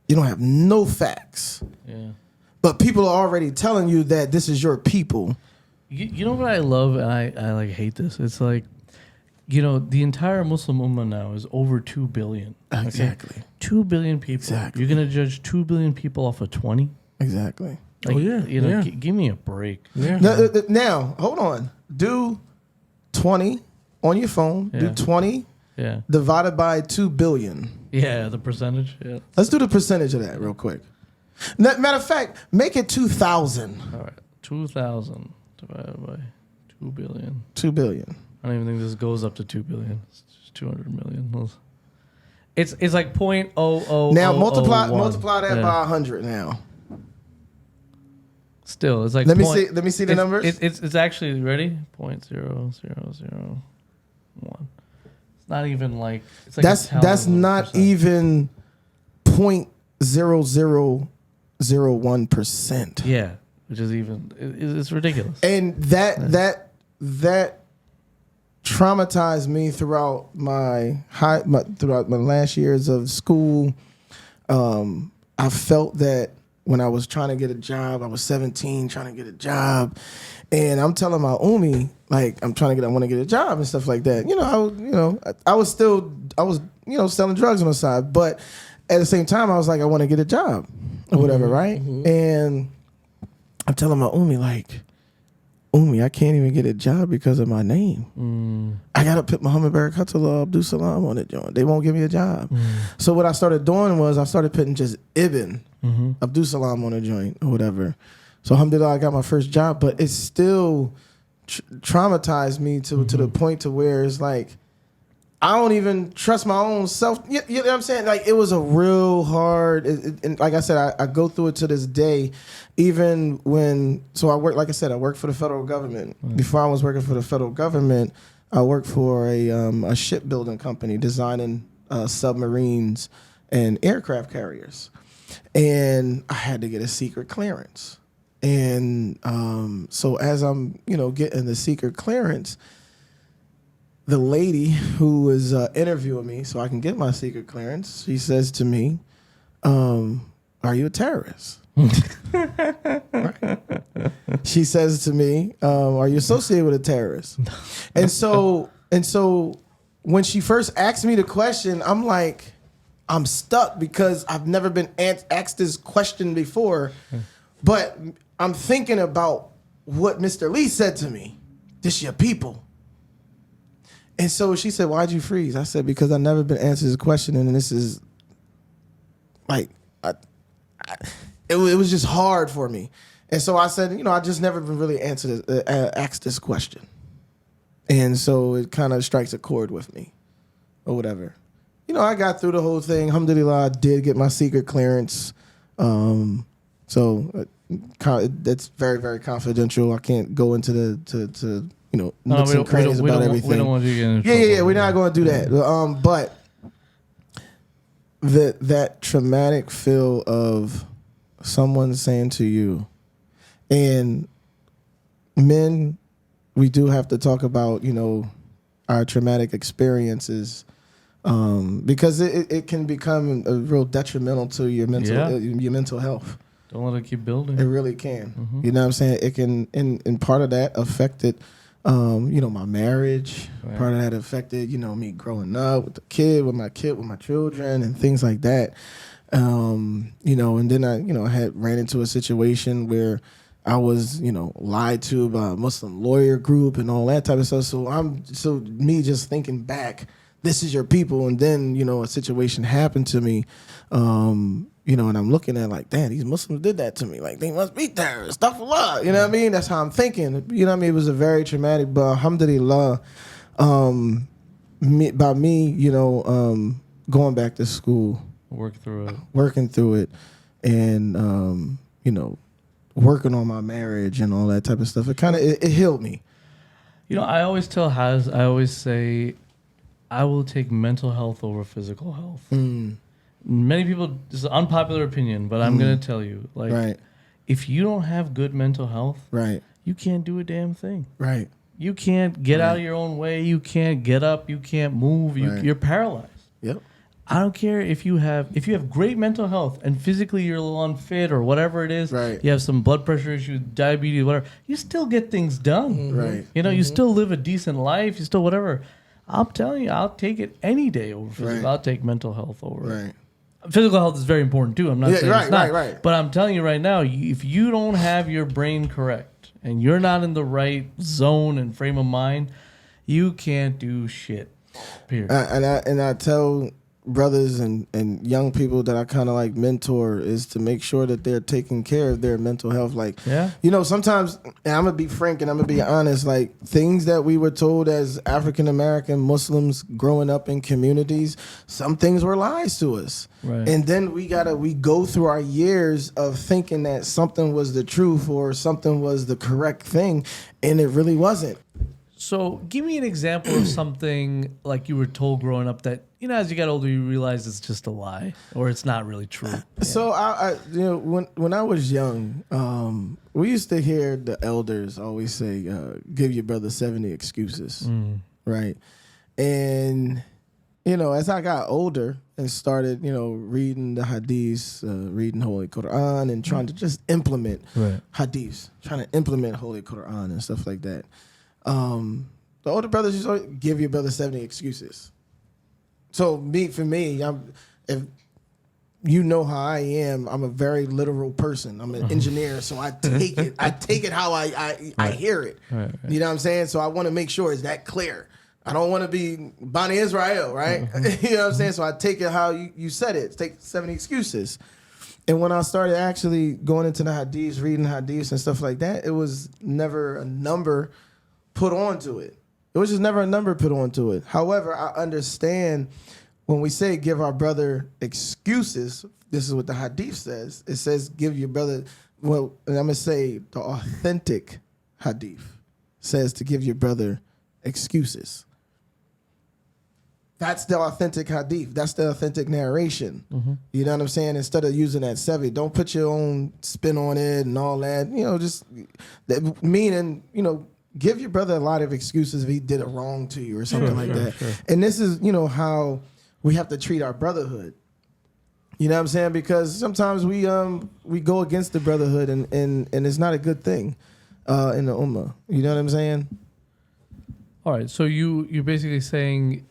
You don't have no facts. Yeah. But people are already telling you that this is your people. You know what I love, and I like hate this. It's like, the entire Muslim Ummah now is over 2 billion. Okay? Exactly. 2 billion people. Exactly. You're gonna judge 2 billion people off of 20? Exactly. Like, yeah. Give me a break. Yeah. Now, hold on. Do 20 on your phone. Yeah. Do 20 Yeah. divided by 2 billion. Yeah, the percentage. Yeah. Let's do the percentage of that real quick. Matter of fact, make it 2,000. All right. 2,000 divided by 2 billion. 2 billion. I don't even think this goes up to 2 billion. It's just 200 million. It's like 0.00. Now multiply that by 100 now. Still, it's like Let me see the numbers. It's actually ready. 0.0001. It's not even like it's like that's not even 0.0001%. Yeah, which is even it's ridiculous. And that traumatized me throughout my last years of school. I felt that when I was trying to get a job, I was 17 trying to get a job, and I'm telling my Umi like I want to get a job and stuff like that. I was selling drugs on the side, but at the same time I was like I want to get a job or whatever, right? And I'm telling my Umi like, Umi, I can't even get a job because of my name. I gotta put Muhammad Barakat Salaam on it, John. They won't give me a job. So what I started doing was I started putting just Ibn Abdul Salam on a joint or whatever. So alhamdulillah, I got my first job, but it still traumatized me to the point to where it's like I don't even trust my own self. You know what I'm saying? Like it was a real hard, and like I said, I go through it to this day. Even when, so I work, like I said, I worked for the federal government. Before I was working for the federal government, I worked for a shipbuilding company designing submarines and aircraft carriers. And I had to get a secret clearance. And so as I'm, getting the secret clearance, the lady who was interviewing me so I can get my secret clearance, she says to me, are you a terrorist? Right. She says to me, are you associated with a terrorist? And so when she first asked me the question, I'm like, I'm stuck because I've never been asked this question before. But I'm thinking about what Mr. Lee said to me. This your people. And so she said, why'd you freeze? I said, because I've never been answered this question, and this is like, it was just hard for me. And so I said, I just never been really asked this question. And so it kind of strikes a chord with me or whatever. I got through the whole thing. Alhamdulillah, I did get my secret clearance. So that's very, very confidential. I can't go into the nooks and crannies about everything. We don't want you to get in trouble. Yeah, we're not going to do that. But that traumatic feel of someone saying to you, and men, we do have to talk about, our traumatic experiences, because it can become a real detrimental to your mental health. Don't let it keep building. It really can. You know what I'm saying? It can, and part of that affected My marriage, part of that affected, me growing up with with my children and things like that. And then I had ran into a situation where I was, lied to by a Muslim lawyer group and all that type of stuff. So me just thinking back, this is your people. And then, a situation happened to me, and I'm looking at like, damn, these Muslims did that to me. Like, they must be terrorists, stuff a lot. You know what I mean? That's how I'm thinking. You know what I mean? It was a very traumatic, but alhamdulillah, going back to school. Working through it. And, working on my marriage and all that type of stuff. It healed me. I always tell HAZ, I always say, I will take mental health over physical health. Many people, this is an unpopular opinion, but I'm going to tell you, if you don't have good mental health, you can't do a damn thing. Right. You can't get out of your own way. You can't get up. You can't move. You're paralyzed. Yep. I don't care if you have great mental health and physically you're a little unfit or whatever it is. Right. You have some blood pressure issues, diabetes, whatever. You still get things done. Right. You still live a decent life. You still whatever. I'm telling you, I'll take it any day over physical. Right. I'll take mental health over. Right. Physical health is very important too. I'm not saying it's not. Right. But I'm telling you right now, if you don't have your brain correct and you're not in the right zone and frame of mind, you can't do shit. Period. And I tell brothers and young people that I kind of like mentor is to make sure that they're taking care of their mental health. Sometimes, and I'm going to be frank and I'm going to be honest, like things that we were told as African-American Muslims growing up in communities, some things were lies to us. Right. And then we go through our years of thinking that something was the truth or something was the correct thing, and it really wasn't. So give me an example of something like you were told growing up that, as you got older, you realize it's just a lie or it's not really true. So when I was young, we used to hear the elders always say, give your brother 70 excuses. Right. And, as I got older and started, reading the hadiths, reading Holy Quran and trying to just implement hadiths, trying to implement Holy Quran and stuff like that. The older brothers just always give your brother 70 excuses. So for me, if you know how I am, I'm a very literal person. I'm an engineer, so I take it how I hear it. Right. You know what I'm saying? So I want to make sure it's that clear. I don't want to be Bani Israel, right? You know what I'm saying? So I take it how you said it. Take 70 excuses. And when I started actually going into the hadiths, reading hadiths and stuff like that, it was never a number put onto it. It was just never a number put onto it. However, I understand when we say give our brother excuses, this is what the hadith says. It says give your brother, and I'm going to say the authentic hadith says to give your brother excuses. That's the authentic hadith. That's the authentic narration. You know what I'm saying? Instead of using that 70, don't put your own spin on it and all that. Just that meaning, give your brother a lot of excuses if he did it wrong to you or something like that. Sure. And this is, how we have to treat our brotherhood. You know what I'm saying? Because sometimes we go against the brotherhood and it's not a good thing in the ummah. You know what I'm saying? All right. So you're basically saying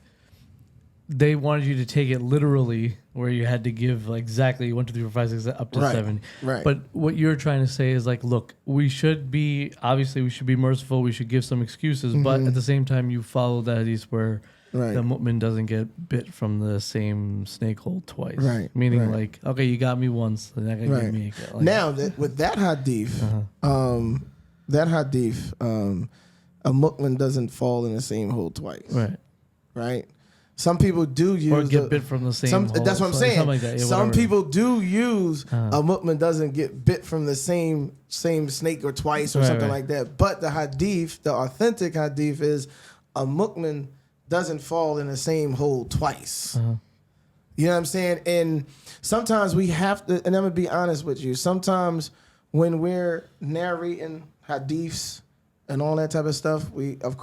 they wanted you to take it literally, where you had to give exactly 1, 2, 3, 4, 5, 6 up to 7. Right. But what you're trying to say is look, we should be merciful. We should give some excuses, but at the same time, you follow that hadith where the mu'min doesn't get bit from the same snake hole twice. Right. Meaning okay, you got me once, they're not gonna give me again. Now with that hadith, a mu'min doesn't fall in the same hole twice. Right. Right. Some people do use... Or get bit from the same hole. That's what I'm saying. Like that. Yeah, some people do use a mu'min doesn't get bit from the same snake or twice or something like that. But the hadith, the authentic hadith is a mu'min doesn't fall in the same hole twice. You know what I'm saying? And sometimes we have to... And I'm going to be honest with you. Sometimes when we're narrating hadiths and all that type of stuff, we have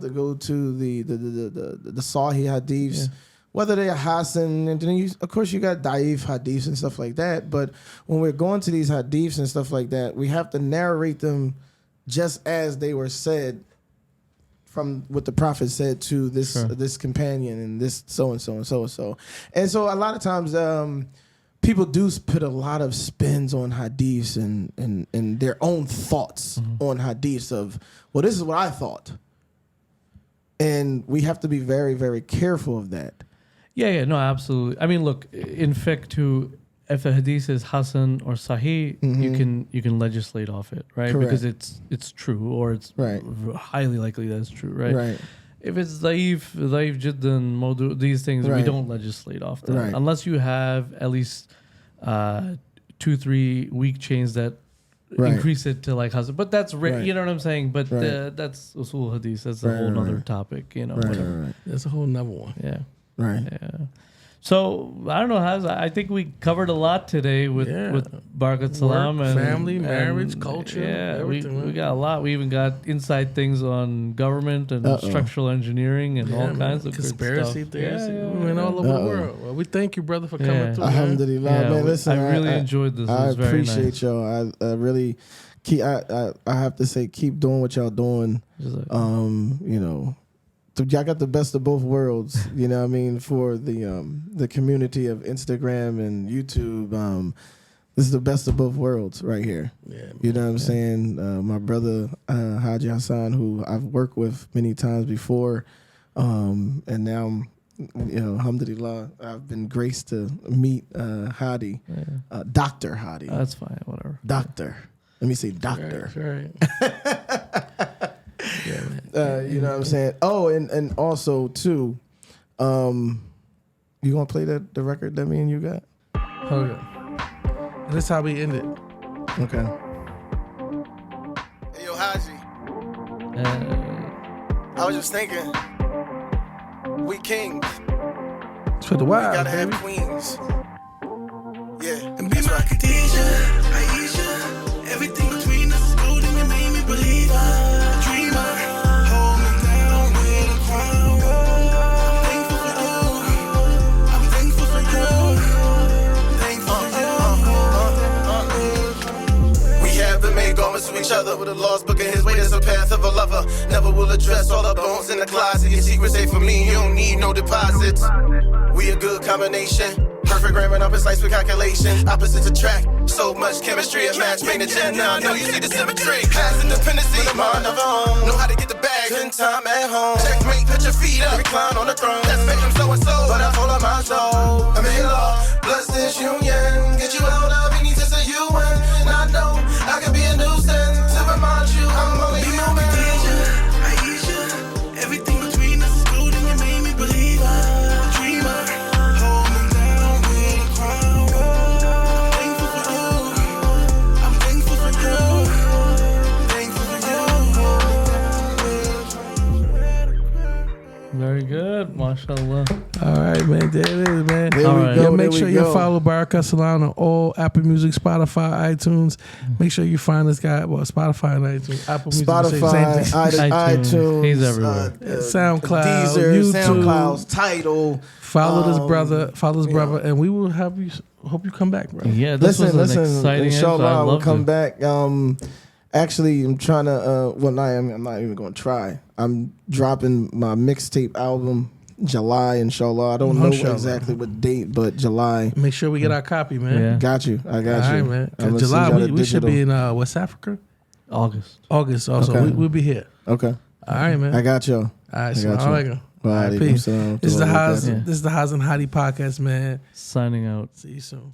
to go to the Sahih hadiths, whether they are Hasan, and then you got Da'if hadiths and stuff like that. But when we're going to these hadiths and stuff like that, we have to narrate them just as they were said from what the prophet said to this this companion and this so and so and so and so. And so a lot of times people do put a lot of spins on hadiths and their own thoughts on hadiths of, well, this is what I thought. And we have to be very, very careful of that. Yeah, no, absolutely. I mean, look, in fiqh too, if a hadith is hasan or sahih, you can legislate off it, right? Correct. Because it's true, or it's highly likely that it's true, right? Right. If it's daif jiddan, mawdu, these things, we don't legislate off that. Unless you have at least 2-3 weak chains that increase it to like hasan. But that's you know what I'm saying? But that's usul hadith. That's a whole nother topic, you know. Right. That's a whole nother one. Yeah. Right. Yeah. So I don't know, Haz. I think we covered a lot today with Barakat Salaam and family, marriage, culture. Yeah, we got a lot. We even got inside things on government and structural engineering and all kinds of conspiracy good stuff. theories. We went all over the world. Well, we thank you, brother, for coming through. Alhamdulillah, man. Listen, I really enjoyed this. I it was very appreciate nice. y'all. I really keep. I have to say, keep doing what y'all doing. You know. Y'all got the best of both worlds, you know what I mean, for the community of Instagram and YouTube. This is the best of both worlds right here. Yeah, man, you know what I'm saying? My brother, Haji Hassan, who I've worked with many times before, and now, you know, alhamdulillah, I've been graced to meet Hadi, Dr. Hadi. That's fine, whatever. Doctor. Let me say doctor. Right. Yeah, man. You know what I'm saying? Oh, and also too, you gonna play the record that me and you got? Hold on. And that's how we end it. Okay. Hey, yo, Haji. I was just thinking, we kings. It's for the wild. We gotta baby. have queens. Yeah. And be my Khadija, Aisha, everything between us is golden. You made me believe I dreamer. Hold me down with a crown. I'm thankful for you. Thankful for you. We have been made garments to each other with a lost book in his way. There's a path of a lover. Never will address all the bones in the closet. Your secrets ain't for me. You don't need no deposits. We a good combination. Perfect grammar, up precise with calculations. Opposites attract. So much chemistry, a match made in gem. Now I know you see the symmetry. Has independency, mind of her own. Know how to get the bag, spend time at home. Checkmate, put your feet up, recline on the throne. That's making so and so, but I told her my soul. I made law, bless this union. Get you out of any test of you and I know I can be a nuisance to remind you I'm only human. Aisha, everything between us is golden. You made me believe I dreamer. Hold me down with a crown. Thankful for you. I'm thankful for you. Thankful for you. Very good, mashallah. All right, man. There it is, man. There we right. go. Yo, make there sure we you go. follow Barakat Salaam on all Apple Music, Spotify, iTunes. Make sure you find this guy. Well, Spotify and iTunes. Apple Music. Spotify, same thing. iTunes, He's everywhere. SoundCloud, Deezer, YouTube. SoundCloud's Tidal. Follow this brother, and we will have you. Hope you come back, bro. Yeah, this was an exciting episode. I Inshallah, we'll loved come it. back. Actually, I'm trying to. I'm not even going to try. I'm dropping my mixtape album July. Inshallah, I don't know Inshallah. exactly what date, but July. Make sure we get our copy, man. Yeah. Got you. I got All you. right, man. I'ma 'Cause send July, y'all the we should digital. be in West Africa. August. August also. Okay. We'll be here. Okay, All right, man. I got y'all. All right, I so got all you. right, all right, Walaikum peace. salam. This is the Warahmatullahi Haz. wabarakatuh. This is the Haz and Hadi podcast, man. Signing out. See you soon.